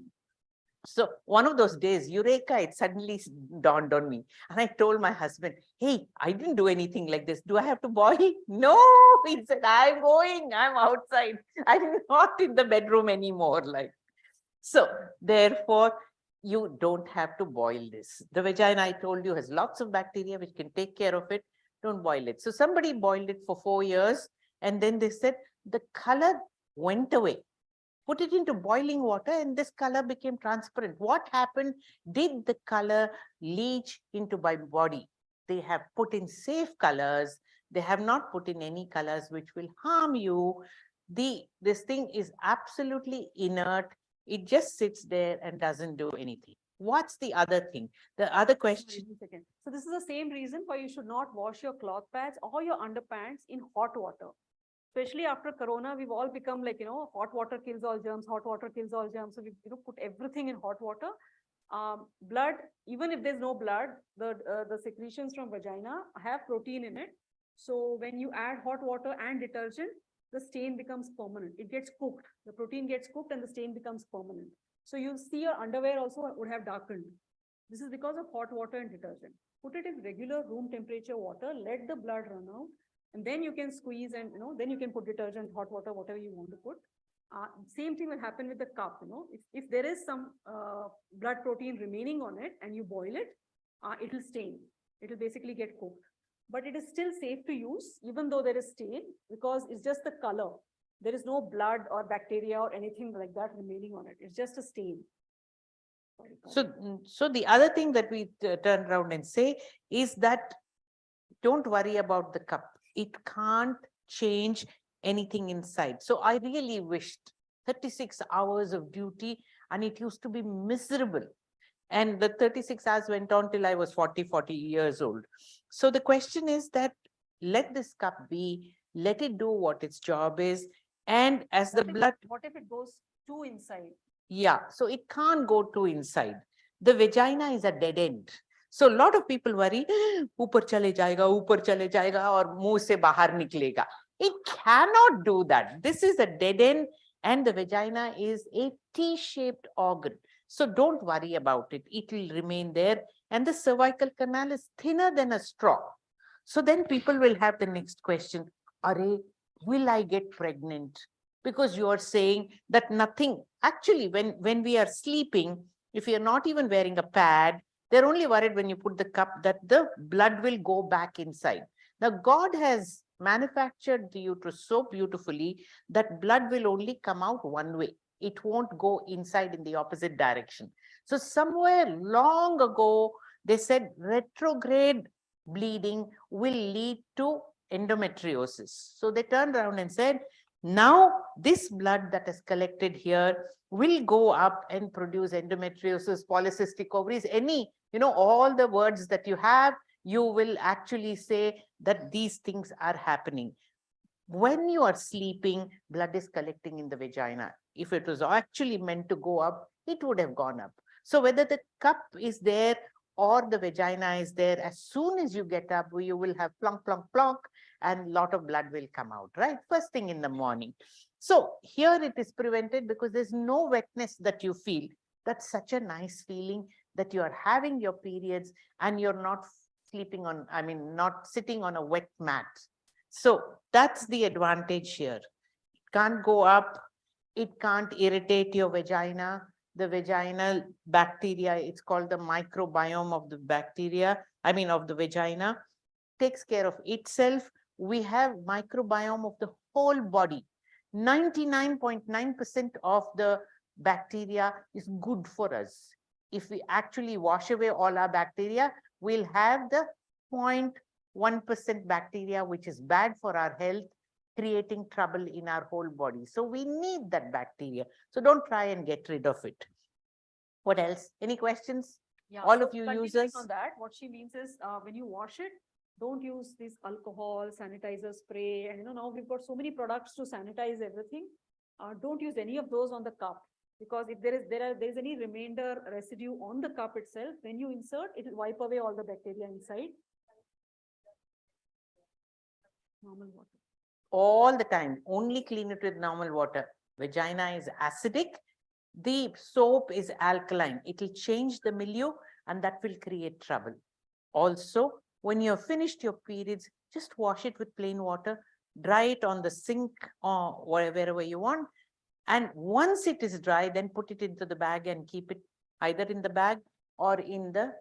So one of those days, Eureka, it suddenly dawned on me. And I told my husband, hey, I didn't do anything like this. Do I have to boil? No, he said, I'm going, I'm outside. I'm not in the bedroom anymore. So therefore, you don't have to boil this. The vagina, I told you, has lots of bacteria which can take care of it. Don't boil it. So somebody boiled it for 4 years, and then they said the color went away. Put it into boiling water and this color became transparent. What happened? Did the color leach into my body? They have put in safe colors. They have not put in any colors which will harm you. This thing is absolutely inert. It just sits there and doesn't do anything. What's the other thing? The other question. So this is the same reason why you should not wash your cloth pads or your underpants in hot water. Especially after Corona, we've all become like, hot water kills all germs, hot water kills all germs. So we put everything in hot water. Blood, even if there's no blood, the secretions from vagina have protein in it. So when you add hot water and detergent, the stain becomes permanent. It gets cooked. The protein gets cooked and the stain becomes permanent. So you see your underwear also would have darkened. This is because of hot water and detergent. Put it in regular room temperature water, let the blood run out. And then you can squeeze and, then you can put detergent, hot water, whatever you want to put. Same thing will happen with the cup, if there is some blood protein remaining on it and you boil it, it will stain. It will basically get cooked. But it is still safe to use, even though there is stain, because it's just the color. There is no blood or bacteria or anything like that remaining on it. It's just a stain. So the other thing that we turn around and say is that don't worry about the cup. It can't change anything inside. So I really wished 36 hours of duty, and it used to be miserable. And the 36 hours went on till I was 40 years old. So the question is that let this cup be, let it do what its job is. And as the blood. What if it goes too inside? Yeah, so it can't go too inside. The vagina is a dead end. So a lot of people worry, ऊपर चले जाएगा और मुंह से बाहर निकलेगा. It cannot do that. This is a dead end, and the vagina is a T-shaped organ. So don't worry about it. It will remain there. And the cervical canal is thinner than a straw. So then people will have the next question, Are, will I get pregnant? Because you are saying that nothing, actually, when we are sleeping, if you're not even wearing a pad, they're only worried when you put the cup that the blood will go back inside. Now, God has manufactured the uterus so beautifully that blood will only come out one way. It won't go inside in the opposite direction. So somewhere long ago, they said retrograde bleeding will lead to endometriosis. So they turned around and said, now this blood that is collected here will go up and produce endometriosis, polycystic ovaries, any, all the words that you have, you will actually say that these things are happening. When you are sleeping, blood is collecting in the vagina. If it was actually meant to go up, it would have gone up. So whether the cup is there or the vagina is there, as soon as you get up, you will have plunk, plunk, plunk, and a lot of blood will come out, right? First thing in the morning. So here it is prevented because there's no wetness that you feel. That's such a nice feeling that you are having your periods and you're not sleeping on, not sitting on a wet mat. So that's the advantage here. It can't go up. It can't irritate your vagina. The vaginal bacteria, it's called the microbiome of the bacteria, of the vagina, takes care of itself. We have microbiome of the whole body. 99.9% of the bacteria is good for us. If we actually wash away all our bacteria, we'll have the 0.1% bacteria, which is bad for our health, creating trouble in our whole body. So we need that bacteria. So don't try and get rid of it. What else? Any questions? Yeah, All so of you continuing users? on that, what she means is when you wash it, don't use this alcohol, sanitizer spray. And now we've got so many products to sanitize everything. Don't use any of those on the cup, because if there is any remainder residue on the cup itself, when you insert, it will wipe away all the bacteria inside. Normal water. All the time, only clean it with normal water. Vagina is acidic. The soap is alkaline. It will change the milieu and that will create trouble. Also, when you're finished your periods, just wash it with plain water, dry it on the sink or wherever you want. And once it is dry, then put it into the bag and keep it either in the bag or in the,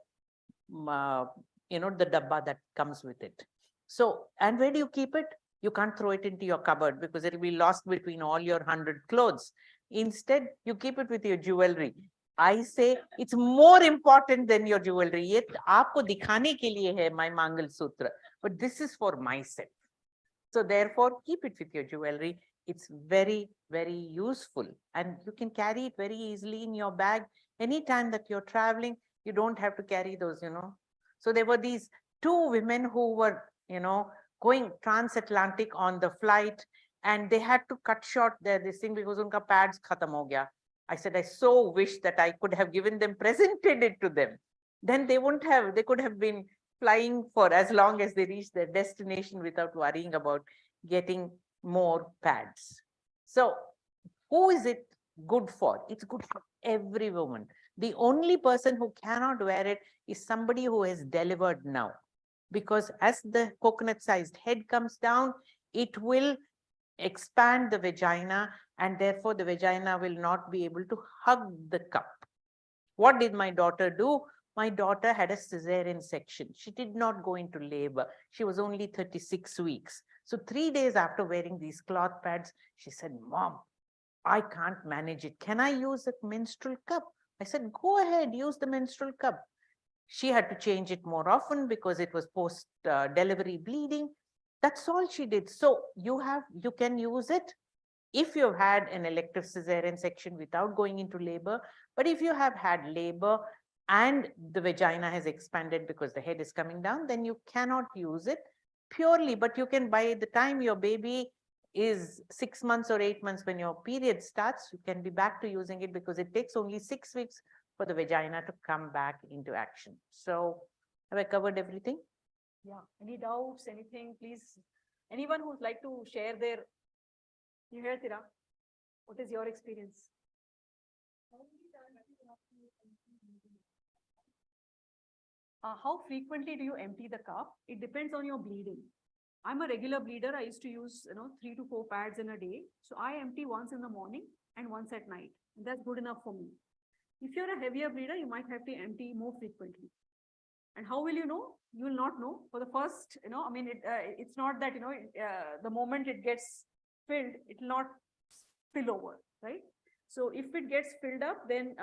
the dabba that comes with it. So, and where do you keep it? You can't throw it into your cupboard because it will be lost between all your 100 clothes. Instead, you keep it with your jewelry. I say it's more important than your jewelry. Ye aapko dikhane ke liye hai my Mangal Sutra, but this is for myself. So therefore, keep it with your jewelry. It's very, very useful and you can carry it very easily in your bag. Anytime that you're traveling, you don't have to carry those, So there were these two women who were, going transatlantic on the flight, and they had to cut short this thing because unka pads khatam ho gaya. I said, I so wish that I could have given them, presented it to them. Then they could have been flying for as long as they reach their destination without worrying about getting more pads. So who is it good for? It's good for every woman. The only person who cannot wear it is somebody who has delivered now. Because as the coconut-sized head comes down, it will expand the vagina and therefore the vagina will not be able to hug the cup. What did my daughter do? My daughter had a cesarean section. She did not go into labor. She was only 36 weeks. So 3 days after wearing these cloth pads, she said, Mom, I can't manage it. Can I use a menstrual cup? I said, go ahead, use the menstrual cup. She had to change it more often because it was post-delivery bleeding. That's all she did. So you can use it if you've had an elective cesarean section without going into labor. But if you have had labor and the vagina has expanded because the head is coming down, then you cannot use it purely. But you can, by the time your baby is 6 months or 8 months, when your period starts, you can be back to using it because it takes only 6 weeks for the vagina to come back into action. So have I covered everything? Yeah. Any doubts, anything, please? Anyone who'd like to share their, you hear Tira? What is your experience? how frequently do you empty the cup? It depends on your bleeding. I'm a regular bleeder. I used to use, 3 to 4 pads in a day. So I empty once in the morning and once at night. And that's good enough for me. If you're a heavier bleeder, you might have to empty more frequently. And how will you know? You will not know. For the first, it's not that, the moment it gets filled, it will not spill over, right? So if it gets filled up, then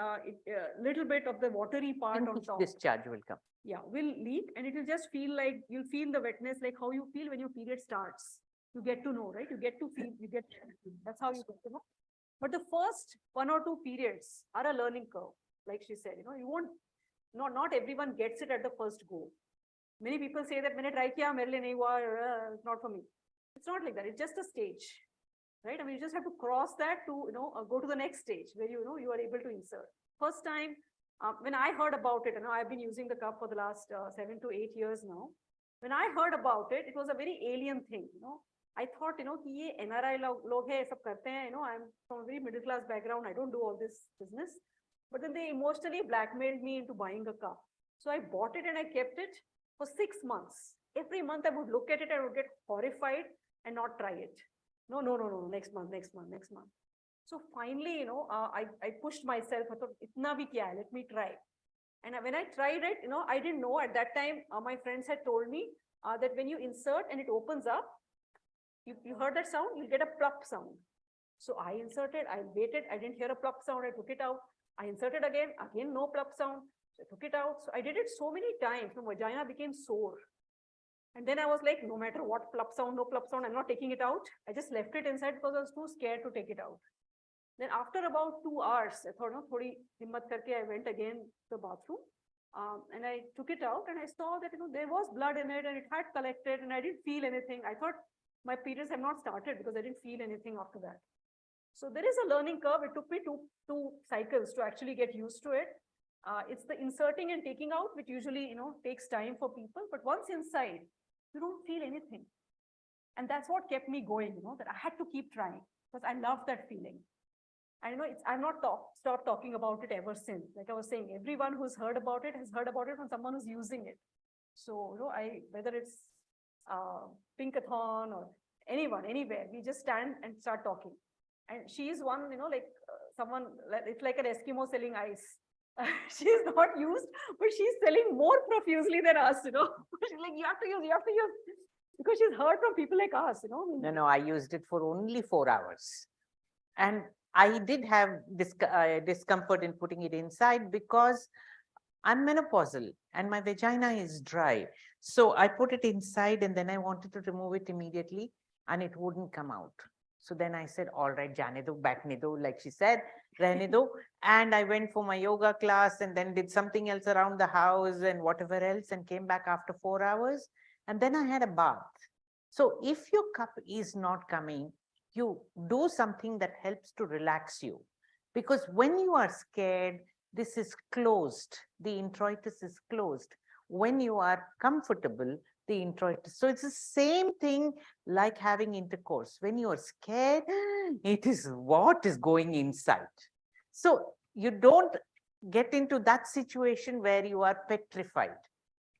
little bit of the watery part on Linkage top. discharge will come. Yeah, will leak, and it will just feel like, you'll feel the wetness like how you feel when your period starts. You get to know, right? You get to feel, that's how you get to know. But the first 1 or 2 periods are a learning curve. Like she said, you won't, not everyone gets it at the first go. Many people say that, "Maine try kiya, mere liye nahi hua, it's not for me." It's not like that. It's just a stage, right? I mean, you just have to cross that to, go to the next stage where, you are able to insert. First time, when I heard about it, I've been using the cup for the last 7 to 8 years now. When I heard about it, it was a very alien thing, I thought, कि ये NRI log hai, sab karte hain, I'm from a very middle class background. I don't do all this business. But then they emotionally blackmailed me into buying a cup. So I bought it and I kept it for 6 months. Every month I would look at it, I would get horrified and not try it. No, next month. So finally, I pushed myself. I thought, itna bhi kya hai, let me try. And when I tried it, I didn't know at that time, my friends had told me that when you insert and it opens up, you heard that sound, you'll get a plop sound. So I inserted, I waited, I didn't hear a plop sound, I took it out. I inserted again, no plop sound. So I took it out. So I did it so many times, my vagina became sore. And then I was like, no matter what, plop sound, no plop sound, I'm not taking it out. I just left it inside because I was too scared to take it out. Then after about 2 hours, I thought, no, thodi himmat karke, I went again to the bathroom. And I took it out and I saw that, there was blood in it and it had collected and I didn't feel anything. I thought my periods have not started because I didn't feel anything after that. So there is a learning curve. It took me two cycles to actually get used to it. It's the inserting and taking out, which usually, takes time for people. But once inside, you don't feel anything. And that's what kept me going, that I had to keep trying because I love that feeling. I know I've not stopped talking about it ever since. Like I was saying, everyone who's heard about it has heard about it from someone who's using it. So, whether it's Pinkathon or anyone, anywhere, we just stand and start talking. And she's one, someone, it's like an Eskimo selling ice. She's not used, but she's selling more profusely than us, She's like, you have to use, because she's heard from people like us, No, I used it for only 4 hours. And I did have discomfort in putting it inside because I'm menopausal and my vagina is dry. So I put it inside and then I wanted to remove it immediately and it wouldn't come out. So then I said, all right, jane do, baitne do, like she said, rehne do. And I went for my yoga class and then did something else around the house and whatever else and came back after 4 hours. And then I had a bath. So if your cup is not coming, you do something that helps to relax you. Because when you are scared, this is closed. The introitus is closed. When you are comfortable, the introitus. So it's the same thing like having intercourse. When you are scared, it is what is going inside. So you don't get into that situation where you are petrified.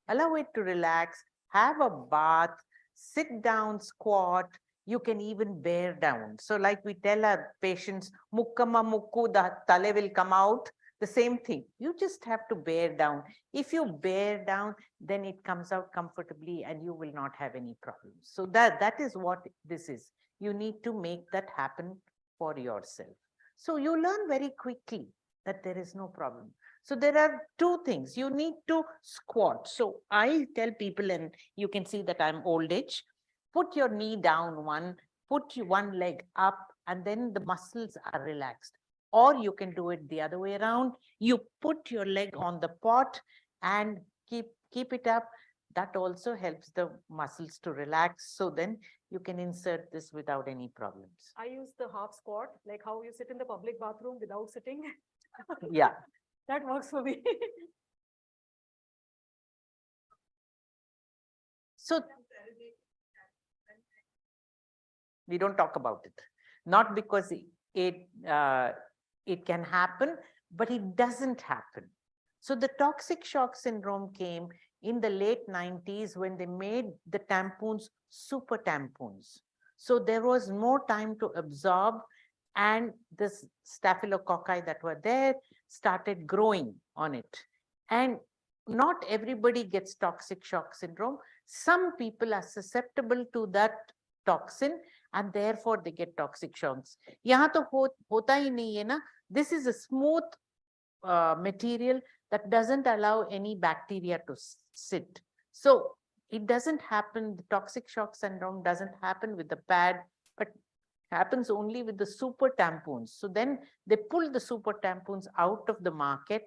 Allow it to relax, have a bath, sit down, squat. You can even bear down. So like we tell our patients, mukkama mukku, the tale will come out. The same thing. You just have to bear down. If you bear down, then it comes out comfortably and you will not have any problems. So that is what this is. You need to make that happen for yourself. So you learn very quickly that there is no problem. So there are 2 things. You need to squat. So I tell people, and you can see that I'm old age, put your knee down put one leg up, and then the muscles are relaxed. Or you can do it the other way around. You put your leg on the pot and keep it up. That also helps the muscles to relax. So then you can insert this without any problems. I use the half squat, like how you sit in the public bathroom without sitting. Yeah. That works for me. So we don't talk about it, not because it can happen, but it doesn't happen. So the toxic shock syndrome came in the late 90s when they made the tampons super tampons. So there was more time to absorb, and this staphylococci that were there started growing on it. And not everybody gets toxic shock syndrome. Some people are susceptible to that toxin and therefore they get toxic shocks. यहाँ तो होता ही नहीं है ना. This is a smooth material that doesn't allow any bacteria to sit. So it doesn't happen, the toxic shock syndrome doesn't happen with the pad, but happens only with the super tampons. So then they pull the super tampons out of the market,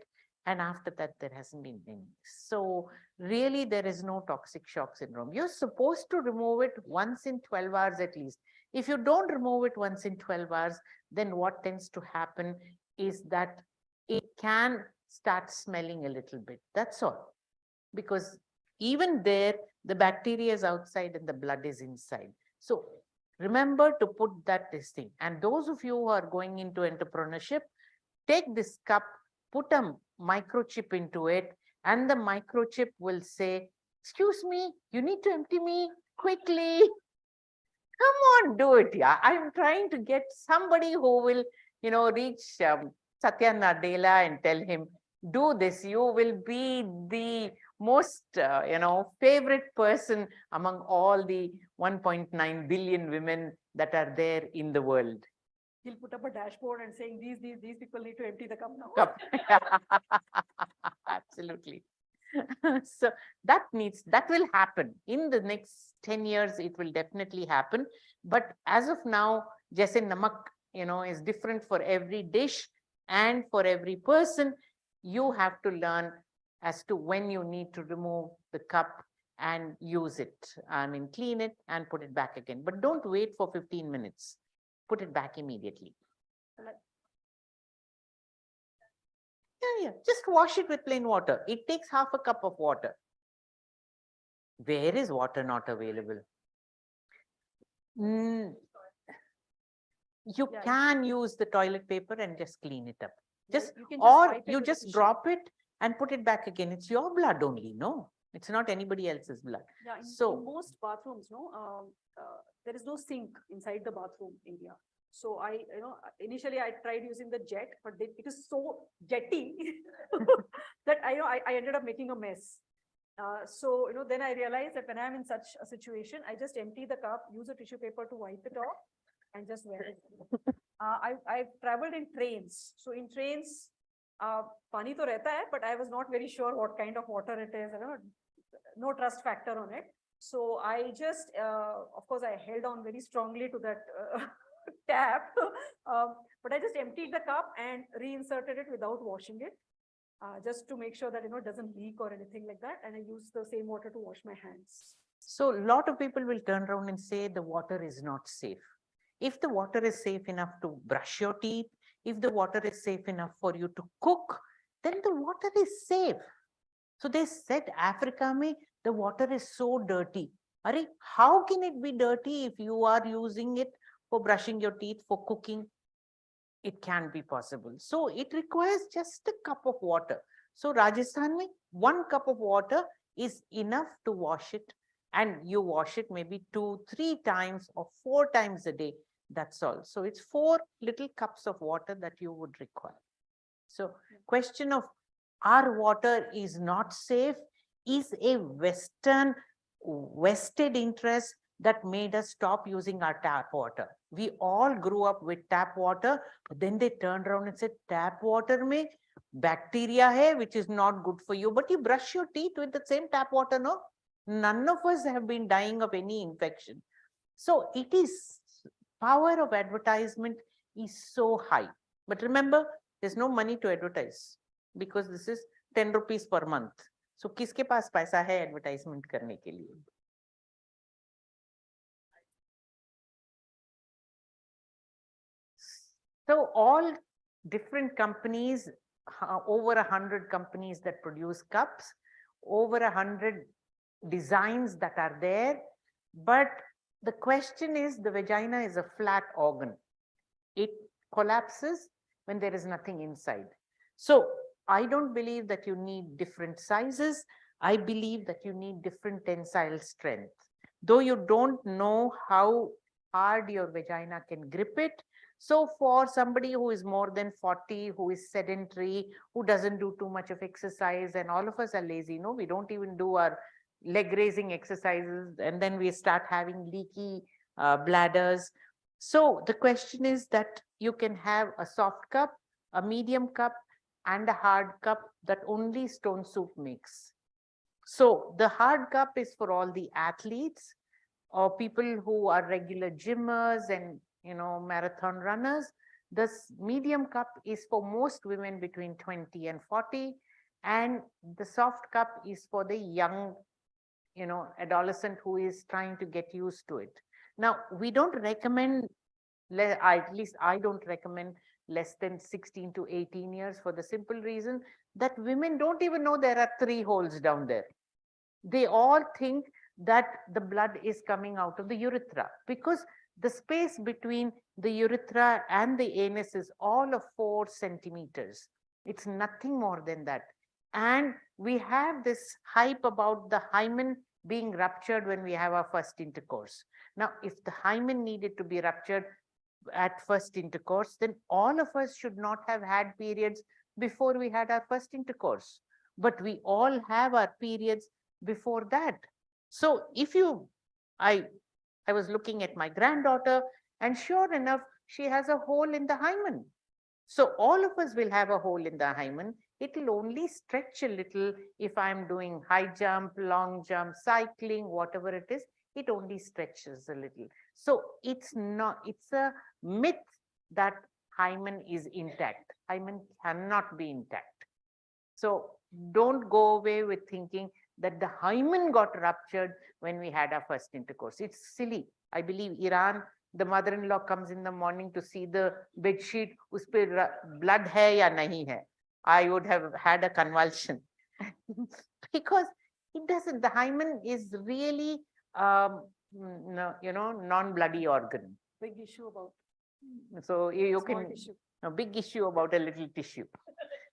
and after that there hasn't been any. So really there is no toxic shock syndrome. You're supposed to remove it once in 12 hours at least. If you don't remove it once in 12 hours, then what tends to happen is that it can start smelling a little bit. That's all. Because even there, the bacteria is outside and the blood is inside. So remember to put this thing. And those of you who are going into entrepreneurship, take this cup, put a microchip into it, and the microchip will say, excuse me, you need to empty me quickly. Come on, do it. Yeah, I'm trying to get somebody who will, reach Satya Nadella and tell him, do this. You will be the most, favorite person among all the 1.9 billion women that are there in the world. He'll put up a dashboard and saying, these people need to empty the cup now. Cup. Absolutely. So that will happen in the next 10 years. It will definitely happen. But as of now, jaise namak, is different for every dish and for every person. You have to learn as to when you need to remove the cup and use it. I mean, clean it and put it back again. But don't wait for 15 minutes. Put it back immediately. Yeah. Just wash it with plain water. It takes half a cup of water. Where is water not available? You can use the toilet paper and just clean it up. Or you just drop it and put it back again. It's your blood only, no? It's not anybody else's blood. Yeah, So in most bathrooms, there is no sink inside the bathroom area. So initially I tried using the jet, but it is so jetty that I ended up making a mess. So then I realized that when I'm in such a situation, I just empty the cup, use a tissue paper to wipe it off, and just wear it. I've traveled in trains. So in trains, pani to rehta hai, but I was not very sure what kind of water it is. No trust factor on it. So I just, of course, I held on very strongly to that tap, but I just emptied the cup and reinserted it without washing it, just to make sure that it doesn't leak or anything like that. And I use the same water to wash my hands. So a lot of people will turn around and say the water is not safe. If the water is safe enough to brush your teeth, if the water is safe enough for you to cook, then the water is safe. So they said Africa mein the water is so dirty. Arey, how can it be dirty if you are using it for brushing your teeth, for cooking? It can be possible. So it requires just a cup of water. So Rajasthan mein 1 cup of water is enough to wash it, and you wash it maybe 2, 3 times or 4 times a day. That's all. So it's 4 little cups of water that you would require. So question of our water is not safe is a vested interest that made us stop using our tap water. We all grew up with tap water, but then they turned around and said, tap water mein bacteria hai, which is not good for you, but you brush your teeth with the same tap water, no? None of us have been dying of any infection. So it is, power of advertisement is so high. But remember, there's no money to advertise because this is 10 rupees per month. So kiske paas paisa hai advertisement karne ke liye? So all different companies, over 100 companies that produce cups, over 100 designs that are there. But the question is, the vagina is a flat organ. It collapses when there is nothing inside. So I don't believe that you need different sizes. I believe that you need different tensile strength. Though you don't know how hard your vagina can grip it. So for somebody who is more than 40, who is sedentary, who doesn't do too much of exercise, and all of us are lazy, no, we don't even do our leg raising exercises, and then we start having leaky bladders. So the question is that you can have a soft cup, a medium cup, and a hard cup that only Stone Soup makes. So the hard cup is for all the athletes or people who are regular gymmers and, marathon runners. This medium cup is for most women between 20 and 40. And the soft cup is for the young, adolescent who is trying to get used to it. Now, we don't recommend, at least I don't recommend less than 16 to 18 years for the simple reason that women don't even know there are 3 holes down there. They all think that the blood is coming out of the urethra because the space between the urethra and the anus is all of 4 centimeters. It's nothing more than that. And we have this hype about the hymen being ruptured when we have our first intercourse. Now, if the hymen needed to be ruptured at first intercourse, then all of us should not have had periods before we had our first intercourse. But we all have our periods before that. So if I was looking at my granddaughter, and sure enough, she has a hole in the hymen. So all of us will have a hole in the hymen. It will only stretch a little if I'm doing high jump, long jump, cycling, whatever it is, it only stretches a little. So it's a myth that hymen is intact. Hymen cannot be intact. So don't go away with thinking that the hymen got ruptured when we had our first intercourse. It's silly. I believe Iran, the mother-in-law comes in the morning to see the bed sheet, uspe blood hai ya nahi hai. I would have had a convulsion because it doesn't. The hymen is really, non-bloody organ. Big issue about So you small can, tissue. a big issue about a little tissue.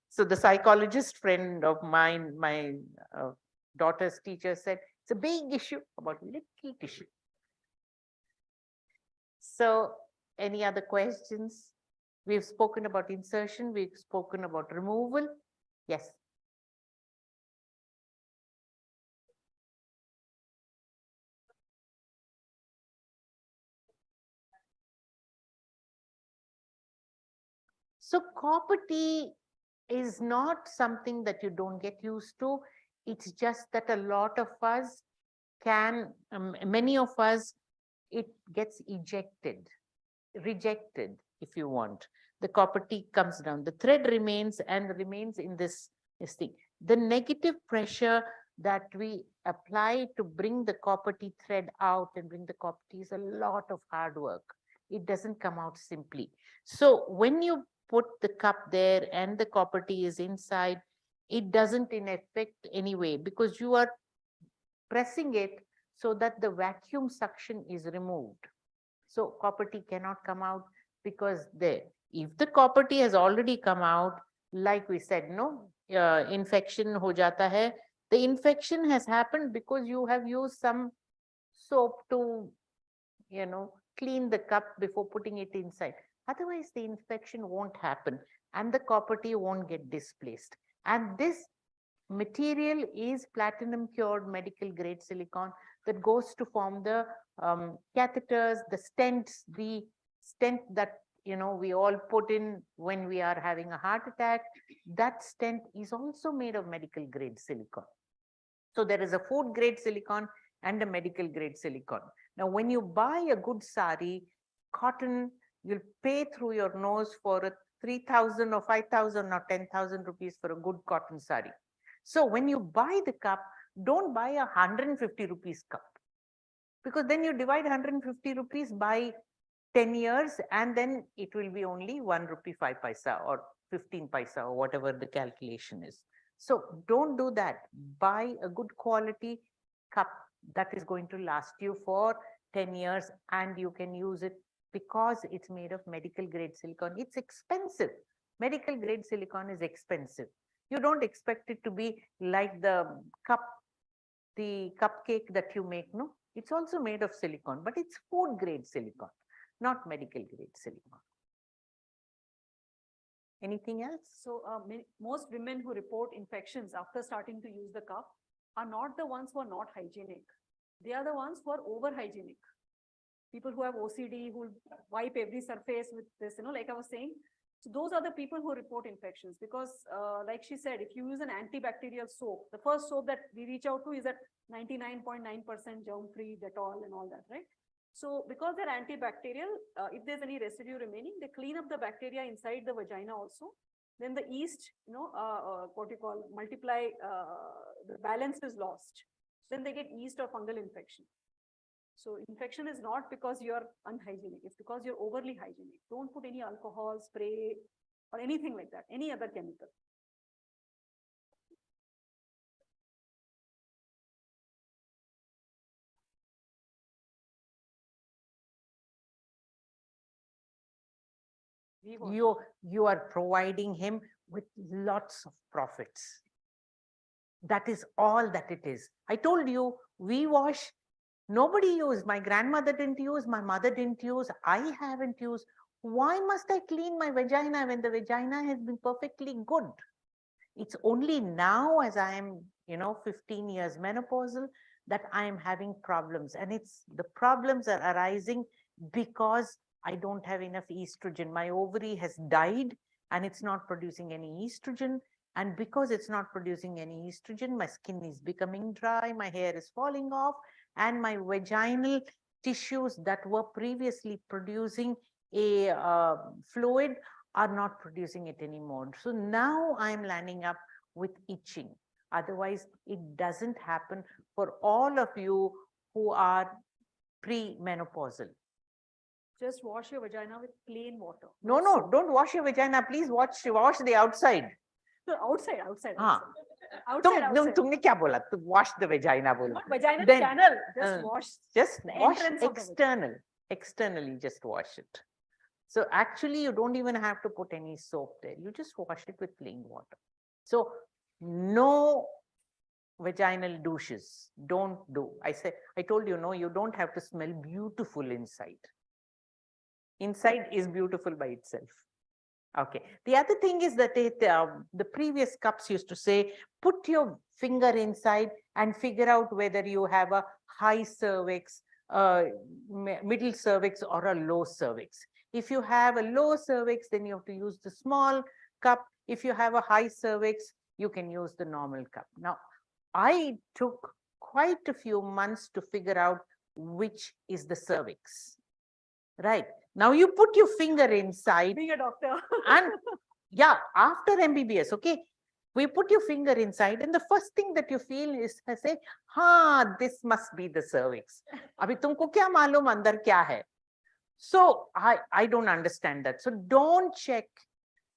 So the psychologist friend of mine, my daughter's teacher said, it's a big issue about little tissue. So any other questions? We've spoken about insertion. We've spoken about removal. Yes. So copper T is not something that you don't get used to. It's just that a lot of us many of us, it gets rejected, if you want. The copper T comes down, the thread remains in this thing. The negative pressure that we apply to bring the copper T thread out and bring the copper T is a lot of hard work. It doesn't come out simply. So when you put the cup there and the copper T is inside, it doesn't in effect anyway, because you are pressing it so that the vacuum suction is removed. So copper T cannot come out because if the copper T has already come out, like we said, infection ho jata hai. The infection has happened because you have used some soap to, clean the cup before putting it inside. Otherwise, the infection won't happen and the copper T won't get displaced. And this material is platinum cured medical grade silicone that goes to form the catheters, the stents, the stent that we all put in when we are having a heart attack. That stent is also made of medical grade silicone. So there is a food grade silicone and a medical grade silicone. Now, when you buy a good sari, cotton, you'll pay through your nose for a 3,000 or 5,000 or 10,000 rupees for a good cotton sari. So when you buy the cup, don't buy a 150 rupees cup, because then you divide 150 rupees by 10 years and then it will be only 1 rupee 5 paisa or 15 paisa or whatever the calculation is. So don't do that. Buy a good quality cup that is going to last you for 10 years and you can use it because it's made of medical grade silicone. It's expensive. Medical grade silicone is expensive. You don't expect it to be like the cup the cupcake that you make, no, it's also made of silicone, but it's food grade silicone, not medical grade silicone. Anything else? So most women who report infections after starting to use the cup are not the ones who are not hygienic. They are the ones who are over hygienic. People who have OCD, who wipe every surface with this, like I was saying. So those are the people who report infections because like she said, if you use an antibacterial soap, the first soap that we reach out to is at 99.9% germ-free, Dettol and all that, right? So because they're antibacterial, if there's any residue remaining, they clean up the bacteria inside the vagina also. Then the yeast, what you call multiply, the balance is lost. Then they get yeast or fungal infection. So infection is not because you're unhygienic, it's because you're overly hygienic. Don't put any alcohol, spray, or anything like that, any other chemical. You are providing him with lots of profits. That is all that it is. I told you, we wash. Nobody used. My grandmother didn't use. My mother didn't use. I haven't used. Why must I clean my vagina when the vagina has been perfectly good? It's only now as I am, 15 years menopausal that I am having problems. And the problems are arising because I don't have enough estrogen. My ovary has died and it's not producing any estrogen. And because it's not producing any estrogen, my skin is becoming dry, my hair is falling off, and my vaginal tissues that were previously producing a fluid are not producing it anymore. So now I'm landing up with itching. Otherwise, it doesn't happen for all of you who are pre-menopausal. Just wash your vagina with plain water. No, don't wash your vagina. Please wash the outside. So outside. हाँ. Outside. तुमने क्या बोला? To wash the vagina बोला. Not vagina Then, channel. Just wash. Just the wash entrance of the external. Externally, just wash it. So actually, you don't even have to put any soap there. You just wash it with plain water. So no vaginal douches. Don't do. I told you, no, you don't have to smell beautiful inside. Inside is beautiful by itself. Okay. The other thing is that the previous cups used to say, put your finger inside and figure out whether you have a high cervix, middle cervix, or a low cervix. If you have a low cervix, then you have to use the small cup. If you have a high cervix, you can use the normal cup. Now, I took quite a few months to figure out which is the cervix. Right. Now you put your finger inside. Being a doctor. And yeah, after MBBS, okay, we put your finger inside and the first thing that you feel is say, this must be the cervix. Abhi tumko kya malum andar kya hai? So I don't understand that. So don't check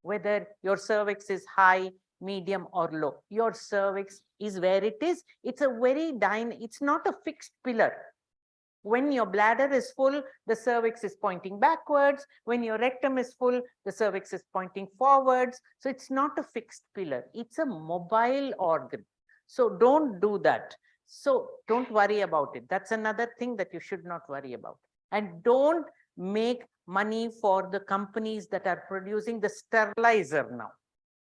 whether your cervix is high, medium, or low. Your cervix is where it is. It's a it's not a fixed pillar. When your bladder is full, the cervix is pointing backwards. When your rectum is full, the cervix is pointing forwards. So it's not a fixed pillar. It's a mobile organ. So don't do that. So don't worry about it. That's another thing that you should not worry about. And don't make money for the companies that are producing the sterilizer now.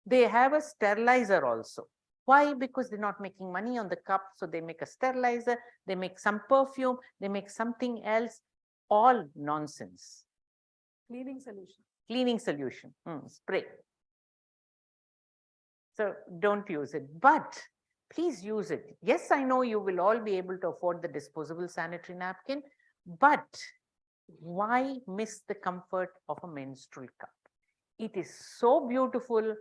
They have a sterilizer also. Why? Because they're not making money on the cup. So they make a sterilizer, they make some perfume, they make something else. All nonsense. Cleaning solution. Cleaning solution. Spray. So don't use it. But please use it. Yes, I know you will all be able to afford the disposable sanitary napkin. But why miss the comfort of a menstrual cup? It is so beautiful.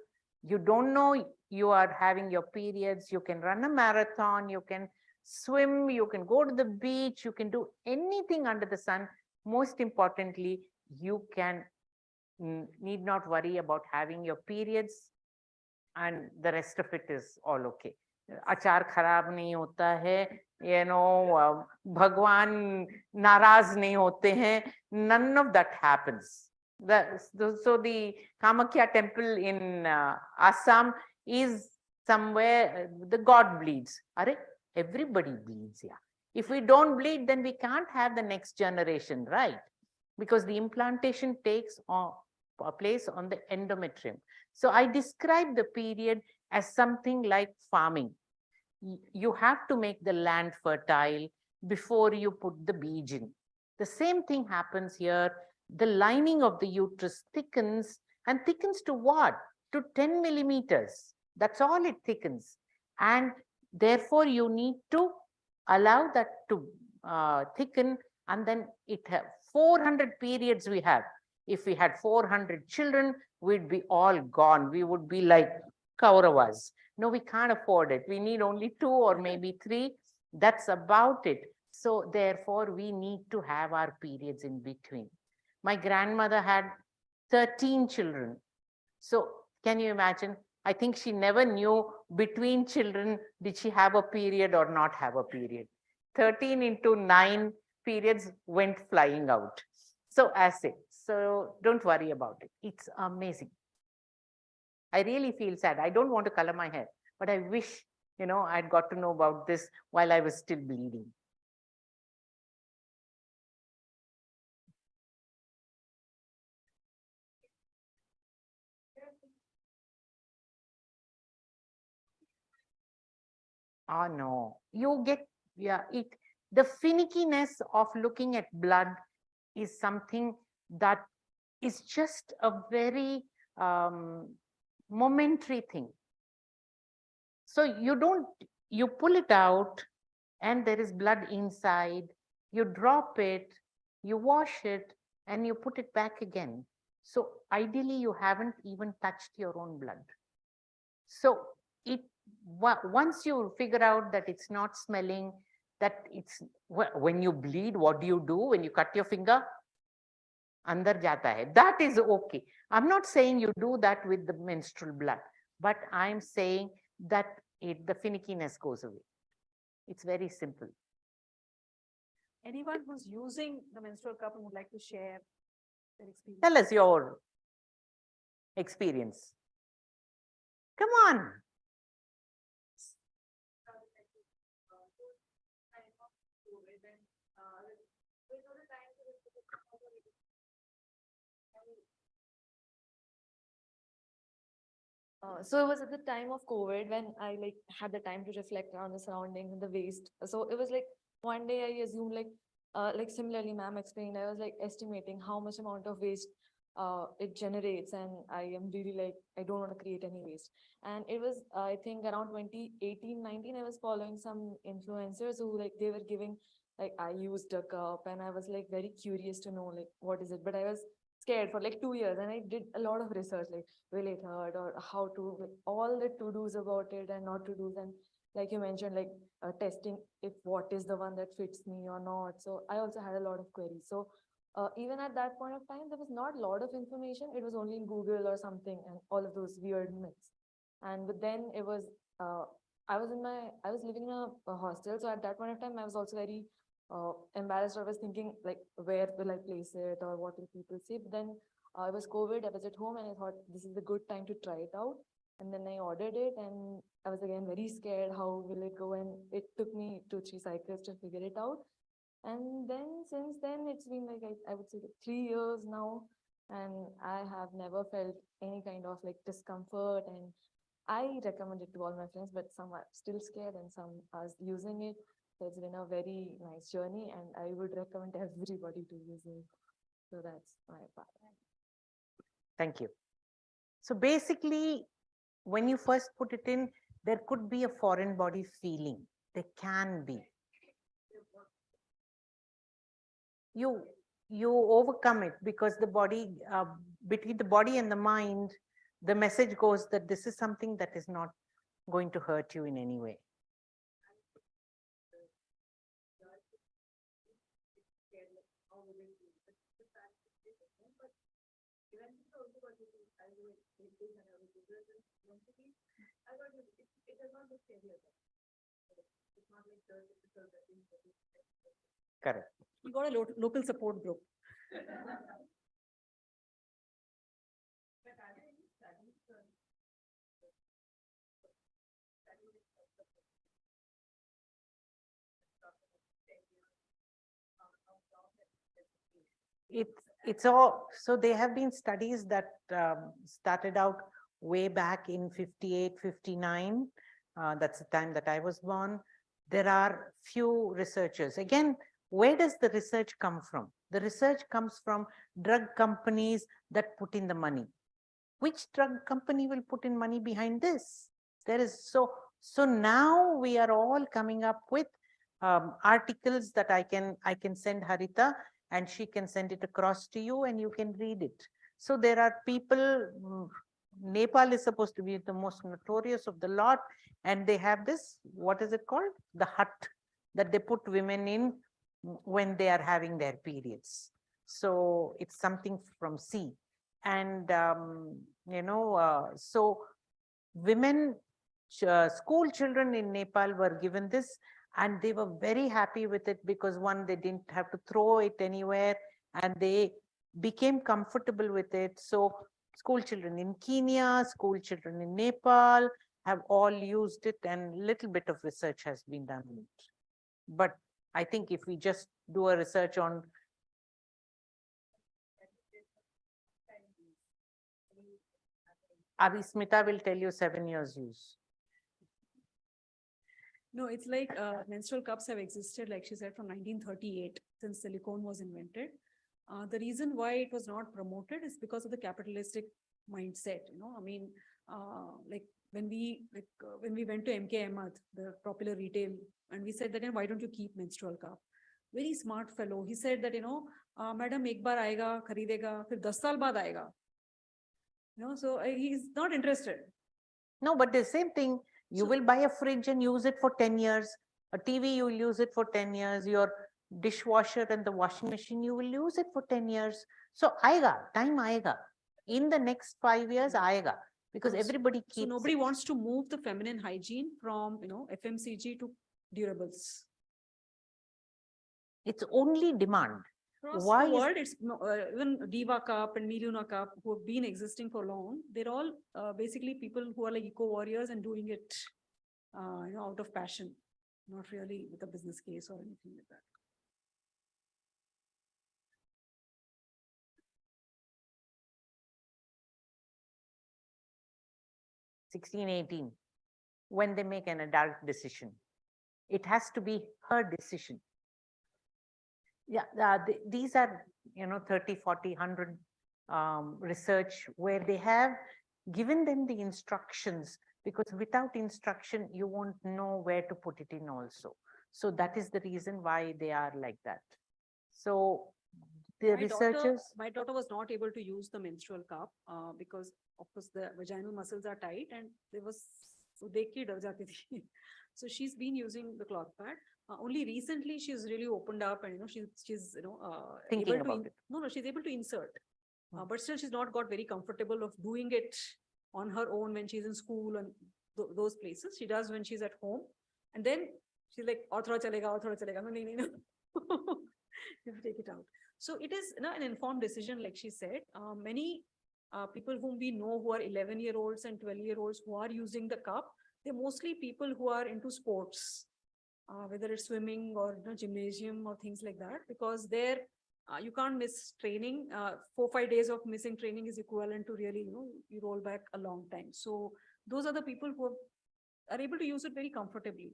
You don't know you are having your periods. You can run a marathon. You can swim. You can go to the beach. You can do anything under the sun. Most importantly, you need not worry about having your periods, and the rest of it is all okay. Achar kharab nahi hota hai, Bhagwan naraz nahi hote hain. None of that happens. So the Kamakhya temple in Assam is somewhere, the god bleeds. Are Everybody bleeds, yeah. If we don't bleed, then we can't have the next generation, right? Because the implantation takes a place on the endometrium. So I describe the period as something like farming. You have to make the land fertile before you put the bead in. The same thing happens here. The lining of the uterus thickens, and thickens to what? To 10 millimeters. That's all it thickens. And therefore, you need to allow that to thicken, and then it have 400 periods we have. If we had 400 children, we'd be all gone. We would be like Kauravas. No, we can't afford it. We need only 2 or maybe 3. That's about it. So therefore, we need to have our periods in between. My grandmother had 13 children. So can you imagine? I think she never knew between children, did she have a period or not have a period. 13 into 9 periods went flying out. So as it, so don't worry about it. It's amazing. I really feel sad. I don't want to color my hair, but I wish, I'd got to know about this while I was still bleeding. Oh no, you get, the finickiness of looking at blood is something that is just a very momentary thing. So you pull it out and there is blood inside, you drop it, you wash it, and you put it back again. So ideally, you haven't even touched your own blood. So once you figure out that it's not smelling, that it's, when you bleed, what do? When you cut your finger? Andar jata hai. That is okay. I'm not saying you do that with the menstrual blood, but I'm saying that the finickiness goes away. It's very simple. Anyone who's using the menstrual cup and would like to share their experience? Tell us your experience. Come on. So it was at the time of COVID when I had the time to reflect on the surroundings and the waste. So it was one day I assumed similarly ma'am explained, I was estimating how much amount of waste it generates, and I am really I don't want to create any waste. And it was I think around 2018-19 I was following some influencers who they were giving I used a cup, and I was very curious to know what is it, but I was scared for 2 years, and I did a lot of research will it hurt or how to, all the to-dos about it and not to-dos, and like you mentioned testing if what is the one that fits me or not. So I also had a lot of queries. So even at that point of time there was not a lot of information. It was only in Google or something and all of those weird myths. But then it was I was living in a hostel, so at that point of time I was also very embarrassed. I was thinking where will I place it or what will people say. But then it was COVID, I was at home, and I thought this is a good time to try it out. And then I ordered it, and I was again very scared, how will it go? And it took me 2-3 cycles to figure it out. And then since then it's been I would say 3 years now, and I have never felt any kind of discomfort, and I recommend it to all my friends, but some are still scared and some are using it. So it's been a very nice journey, and I would recommend everybody to use it. So that's my part. Thank you. So basically, when you first put it in, there could be a foreign body feeling. There can be. You overcome it, because the body, between the body and the mind, the message goes that this is something that is not going to hurt you in any way. Correct. You got a local support group. It's all, so there have been studies that started out way back in 58, 59. That's the time that I was born. There are few researchers. Again, where does the research come from? The research comes from drug companies that put in the money. Which drug company will put in money behind this? There is so now we are all coming up with articles that I can send Harita, and she can send it across to you and you can read it. So there are people, Nepal is supposed to be the most notorious of the lot, and they have this, what is it called? The hut that they put women in when they are having their periods. So it's something from sea. And, so women, school children in Nepal were given this, and they were very happy with it because one, they didn't have to throw it anywhere and they became comfortable with it. So school children in Kenya, school children in Nepal have all used it, and little bit of research has been done on it. But I think if we just do a research on Smita will tell you 7 years use. No, it's like menstrual cups have existed, like she said, from 1938, since silicone was invented. The reason why it was not promoted is because of the capitalistic mindset, I mean, like when we went to MK Ahmed, the popular retail, and we said that, why don't you keep menstrual cup? Very smart fellow. He said that, madam, ek baar aayega, kharidega, fir 10 saal baad aayega. So he's not interested. No, but the same thing, you will buy a fridge and use it for 10 years. A TV, you will use it for 10 years. Your dishwasher and the washing machine, you will use it for 10 years. So time aayega. In the next 5 years, aayega. Because everybody keeps. So nobody wants to move the feminine hygiene from, FMCG to durables. It's only demand. Across Why the is- world, it's even Diva Cup and Miluna Cup, who have been existing for long. They're all basically people who are like eco warriors and doing it, out of passion, not really with a business case or anything like that. Sixteen, 18, when they make an adult decision, it has to be her decision. Yeah, these are, 30, 40, 100 research where they have given them the instructions, because without instruction, you won't know where to put it in also. So that is the reason why they are like that. So the researchers. My daughter was not able to use the menstrual cup because of course the vaginal muscles are tight and there was, so dekh ke dar jati thi. So she's been using the cloth pad. Only recently she's really opened up and she's Thinking able to about it. No, she's able to insert, but still she's not got very comfortable of doing it on her own when she's in school and those places. She does when she's at home, and then she's like, "Aur thoda chalega, aur thoda chalega." No, no. You have to take it out. So it is an informed decision, like she said. Many people whom we know who are 11-year-olds and 12-year-olds who are using the cup, they're mostly people who are into sports. Whether it's swimming or gymnasium or things like that, because there you can't miss training. 4-5 days of missing training is equivalent to really, you roll back a long time. So those are the people who are able to use it very comfortably.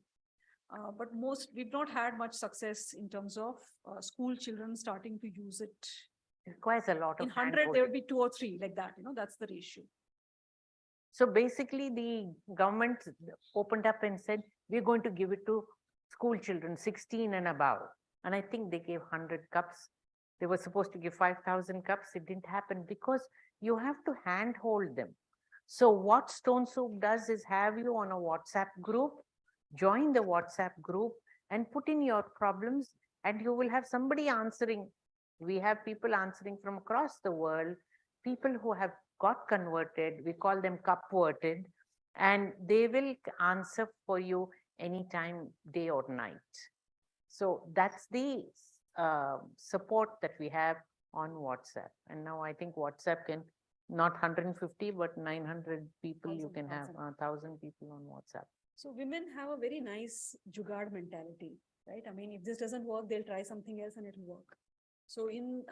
But we've not had much success in terms of school children starting to use it. It requires a lot of In 100, there would be 2 or 3 like that, that's the ratio. So basically the government opened up and said, we're going to give it to school children 16 and above. And I think they gave 100 cups. They were supposed to give 5,000 cups. It didn't happen because you have to handhold them. So what Stone Soup does is have you on a WhatsApp group, join the WhatsApp group and put in your problems, and you will have somebody answering. We have people answering from across the world, people who have got converted. We call them cupverted, and they will answer for you anytime, day or night. So that's the support that we have on WhatsApp. And now I think WhatsApp can, not 150, but 900 people you can have, 1,000 people on WhatsApp. So women have a very nice jugaad mentality, right? I mean, if this doesn't work, they'll try something else and it'll work. So in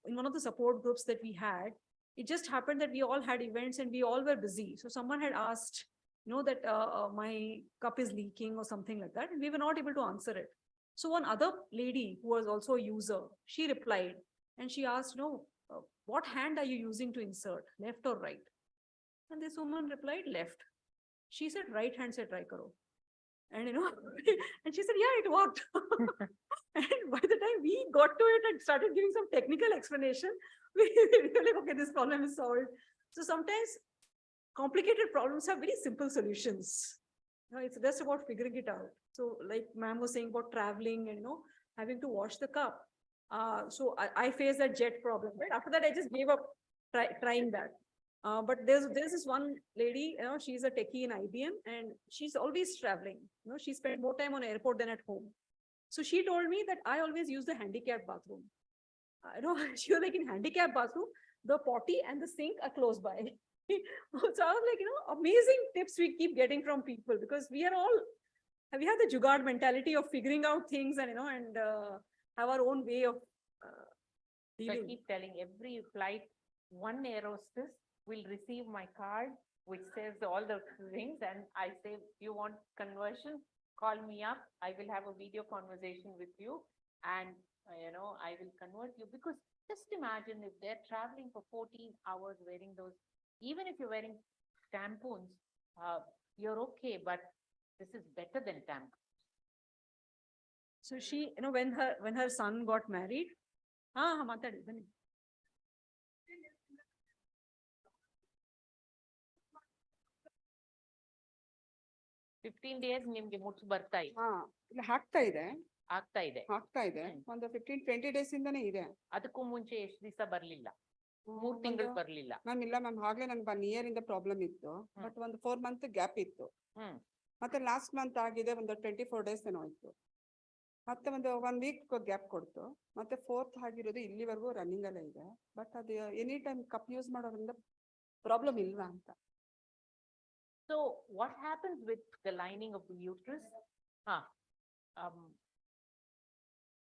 one of the support groups that we had, it just happened that we all had events and we all were busy. So someone had asked, that my cup is leaking or something like that, and we were not able to answer it. So one other lady who was also a user, she replied and she asked, what hand are you using to insert, left or right? And this woman replied, left. She said, right hand se try karo. And and she said, yeah, it worked. And by the time we got to it and started giving some technical explanation, we were like, okay, this problem is solved. So sometimes complicated problems have very simple solutions. It's just about figuring it out. So like ma'am was saying about traveling and, having to wash the cup. So I faced that jet problem, right? After that, I just gave up trying that. But there's this one lady, she's a techie in IBM and she's always traveling. She spent more time on airport than at home. So she told me that I always use the handicap bathroom. She was like, in handicap bathroom, the potty and the sink are close by. So I was like, amazing tips we keep getting from people, because we have the jugaad mentality of figuring out things and, have our own way of So I dealing. keep telling every flight, one air hostess will receive my card, which says all the things, and I say, you want conversion, call me up. I will have a video conversation with you, and I will convert you. Because just imagine if they're traveling for 14 hours wearing those, even if you're wearing tampons, you're okay, but this is better than tampons. So she, when her son got married, ಮಾತಾಡಿ ಬನ್ನಿ. 15 days ನಿಮ್ಗೆ ಮುಟ್ಟು ಬರ್ತಾ ಇದೆ. ಇಲ್ಲ ಆಗ್ತಾ ಇದೆ ಆಗ್ತಾ ಇದೆ. ಒಂದು 15-20 ಡೇಸ್ ಇಂದಾನೇ ಇದೆ. ಅದಕ್ಕೂ ಮುಂಚೆ ಎಷ್ಟು ದಿವಸ ಬರ್ಲಿಲ್ಲ? 3 ತಿಂಗಳು ಬರ್ಲಿಲ್ಲ. ಮ್ಯಾಮ್ ಇಲ್ಲ ಮ್ಯಾಮ್, ಆಗ್ಲೇ ನನ್ಗೆ 1 year ಇಂದ ಪ್ರಾಬ್ಲಮ್ ಇತ್ತು, ಬಟ್ ಒಂದು 4 month ಗ್ಯಾಪ್ ಇತ್ತು. ಮತ್ತೆ ಲಾಸ್ಟ್ ಮಂತ್ ಆಗಿದೆ ಒಂದು 24 days ಏನೋ ಇತ್ತು. ಮತ್ತೆ ಒಂದು 1 week ಗ್ಯಾಪ್ ಕೊಡ್ತು. ಮತ್ತೆ 4th ಆಗಿರೋದು ಇಲ್ಲಿವರೆಗೂ ರನ್ನಿಂಗ್ ಅಲ್ಲೇ ಇದೆ. ಬಟ್ ಅದು ಎನಿ ಟೈಮ್ ಕಪ್ ಯೂಸ್ ಮಾಡೋದ್ರಿಂದ ಪ್ರಾಬ್ಲಮ್ ಇಲ್ವಾ ಅಂತ. So what happens with the lining of the uterus?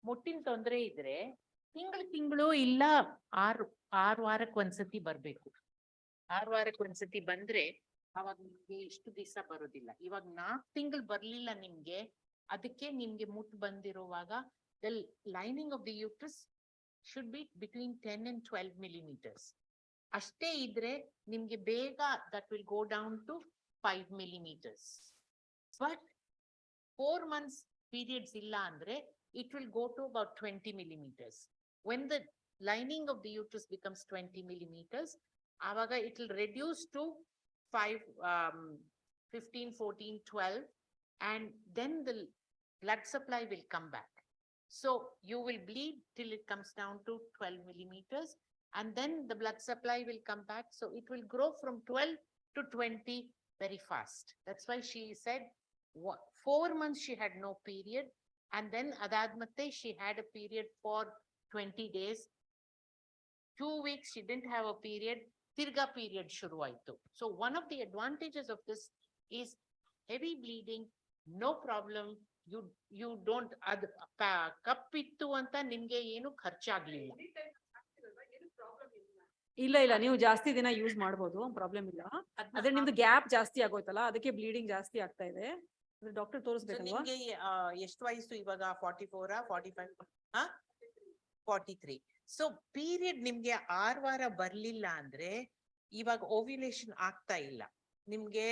ಮುಟ್ಟಿನ ತೊಂದರೆ ಇದ್ರೆ ತಿಂಗಳು ಇಲ್ಲ 6 ವಾರಕ್ಕೆ ಒಂದ್ಸತಿ ಬರ್ಬೇಕು. 6 ವಾರಕ್ಕೆ ಒಂದ್ಸತಿ ಬಂದ್ರೆ ಅವಾಗ ನಿಮ್ಗೆ ಇಷ್ಟು ದಿವಸ ಬರೋದಿಲ್ಲ. ಇವಾಗ 4 ತಿಂಗಳು ಬರ್ಲಿಲ್ಲ ನಿಮ್ಗೆ, ಅದಕ್ಕೆ ನಿಮ್ಗೆ ಮುಟ್ಟು ಬಂದಿರುವಾಗ the lining of the uterus should be between 10 and 12 millimeters. ಅಷ್ಟೇ ಇದ್ರೆ ನಿಮ್ಗೆ ಬೇಗ that will go down to 5 millimeters. But 4 months periods illa andre, it will go to about 20 millimeters. When the lining of the uterus becomes 20 millimeters, avaga it will reduce to 5, 15, 14, 12, and then the blood supply will come back. So you will bleed till it comes down to 12 millimeters, and then the blood supply will come back. So it will grow from 12 to 20 very fast. That's why she said 4 months she had no period, and then adadmatte she had a period for 20 days. 2 weeks she didn't have a period, tirga period shuru aitu. So one of the advantages of this is heavy bleeding, no problem. You don't kappittu anta nimge ಏನು ಖರ್ಚಾಗ್ಲಿಲ್ಲ. ಇಲ್ಲ ನೀವು ಜಾಸ್ತಿ ದಿನ use ಮಾಡ್ಬೋದು, problem ಇಲ್ಲ. ಆದ್ರೆ ನಿಮ್ದು gap ಜಾಸ್ತಿ ಆಗೋಯ್ತಲ್ಲ, ಅದಕ್ಕೆ ಬ್ಲೀಡಿಂಗ್ ಜಾಸ್ತಿ ಆಗ್ತಾ ಇದೆ. ಡಾಕ್ಟರ್ ತೋರಿಸ್ಬೇಕಲ್ವಾ? ನಿಮ್ಗೆ ಎಷ್ಟು ವಯಸ್ಸು ಇವಾಗ? 44, 45, 43. ಸೊ ಪೀರಿಯಡ್ ನಿಮ್ಗೆ 6 ವಾರ ಬರ್ಲಿಲ್ಲ ಅಂದ್ರೆ ಇವಾಗ ಓವ್ಯುಲೇಷನ್ ಆಗ್ತಾ ಇಲ್ಲ ನಿಮ್ಗೆ.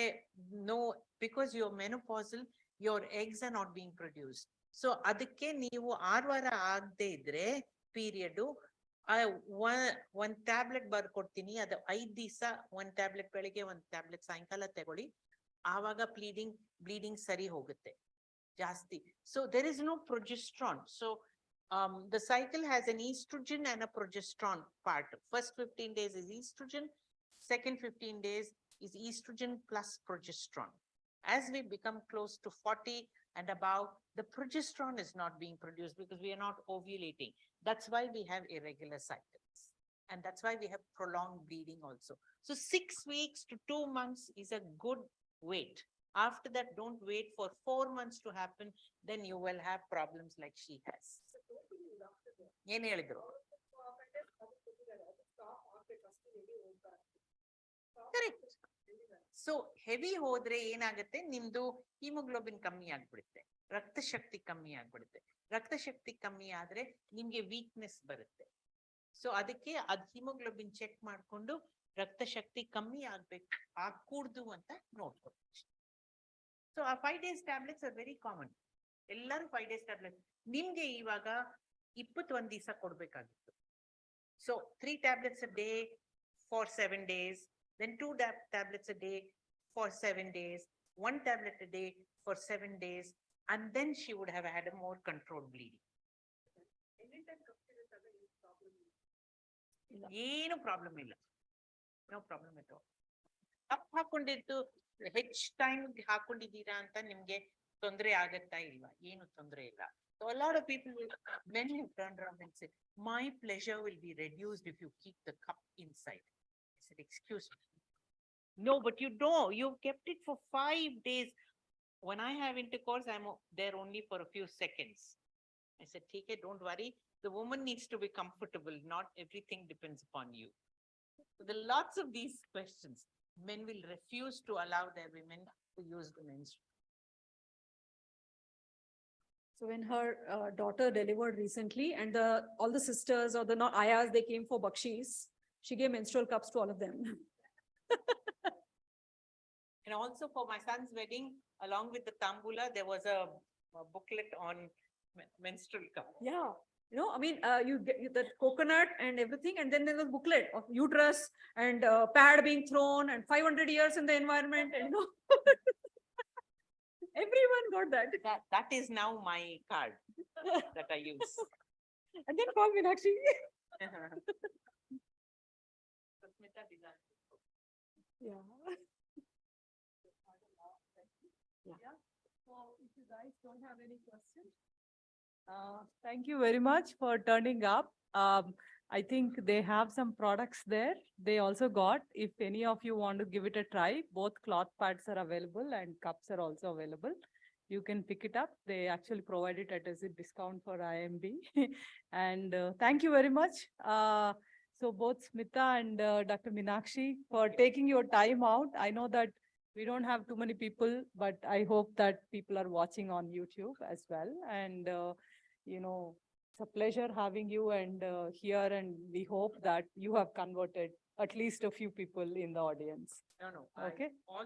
No, because your menopausal, your eggs are not being produced. So ಅದಕ್ಕೆ ನೀವು 6 ವಾರ ಆಗದೆ ಇದ್ರೆ ಪೀರಿಯಡ್, one tablet ಬರ್ಕೊಡ್ತೀನಿ, ಅದು 5 ದಿವಸ 1 tablet ಬೆಳಿಗ್ಗೆ 1 tablet ಸಾಯಂಕಾಲ ತಗೊಳ್ಳಿ, ಆವಾಗ bleeding ಸರಿ ಹೋಗುತ್ತೆ ಜಾಸ್ತಿ. So there is no progesterone. So the cycle has an estrogen and a progesterone part. First 15 days is estrogen, second 15 days is estrogen plus progesterone. As we become close to 40 and above, the progesterone is not being produced because we are not ovulating. That's why we have irregular cycles. And that's why we have prolonged bleeding also. So 6 weeks to 2 months is a good wait. After that, don't wait for 4 months to happen. Then you will have problems like she has. ಏನ್ ಹೇಳಿದ್ರು? Correct. So heavy ಹೋದ್ರೆ ಏನಾಗುತ್ತೆ, ನಿಮ್ದು haemoglobin ಕಮ್ಮಿ ಆಗ್ಬಿಡುತ್ತೆ, ರಕ್ತ ಶಕ್ತಿ ಕಮ್ಮಿ ಆಗ್ಬಿಡುತ್ತೆ. ರಕ್ತ ಶಕ್ತಿ ಕಮ್ಮಿ ಆದ್ರೆ ನಿಮ್ಗೆ ವೀಕ್ನೆಸ್ ಬರುತ್ತೆ. ಸೊ ಅದಕ್ಕೆ ಅದ್ ಹಿಮೋಗ್ಲೋಬಿನ್ ಚೆಕ್ ಮಾಡ್ಕೊಂಡು ರಕ್ತ ಶಕ್ತಿ ಕಮ್ಮಿ ಆಗ್ಕೂಡ್ದು ಅಂತ ನೋಡ್ಕೊಳ್ತೀವಿ. ಸೊ ಆ 5 days tablets are very common. ಎಲ್ಲರೂ 5 days ಟ್ಯಾಬ್ಲೆಟ್. ನಿಮ್ಗೆ ಇವಾಗ 21 ದಿವಸ ಕೊಡ್ಬೇಕಾಗಿತ್ತು. So 3 tablets a day for 7 days, then 2 tablets a day for 7 days, 1 tablet a day for 7 days, and then she would have had a more controlled bleeding. ಏನು problem ಇಲ್ಲ, no problem at all. Cup ಹಾಕೊಂಡಿದ್ದು ಹೆಚ್ಚು time ಹಾಕೊಂಡಿದ್ದೀರಾ ಅಂತ ನಿಮ್ಗೆ ತೊಂದರೆ ಆಗತ್ತಾ ಇಲ್ವಾ? ಏನು ತೊಂದರೆ ಇಲ್ಲ. So a lot of people will, when you turn around and say, my pleasure will be reduced if you keep the cup inside. I said, excuse me. No, but you don't. You've kept it for 5 days. When I have intercourse, I'm there only for a few seconds. I said, take it, don't worry. The woman needs to be comfortable. Not everything depends upon you. So there are lots of these questions. Men will refuse to allow their women to use the menstrual. So when her daughter delivered recently and all the sisters or the not ayahs, they came for bakshis, she gave menstrual cups to all of them. And also for my son's wedding, along with the tambula, there was a booklet on menstrual cup. Yeah, you know, I mean, you get the coconut and everything, and then there was booklet of uterus and pad being thrown and 500 years in the environment, and you know. Everyone got that. That is now my card that I use. And then call Meenakshi. Susmita designed it. Yeah. Yeah. So if you guys don't have any questions, thank you very much for turning up. I think they have some products there. They also got, if any of you want to give it a try, both cloth pads are available and cups are also available. You can pick it up. They actually provide it at a discount for IMB. And thank you very much. So both Smita and Dr. Meenakshi for taking your time out. I know that we don't have too many people, but I hope that people are watching on YouTube as well. And, you know, it's a pleasure having you and here, and we hope that you have converted at least a few people in the audience. No, no. Okay. All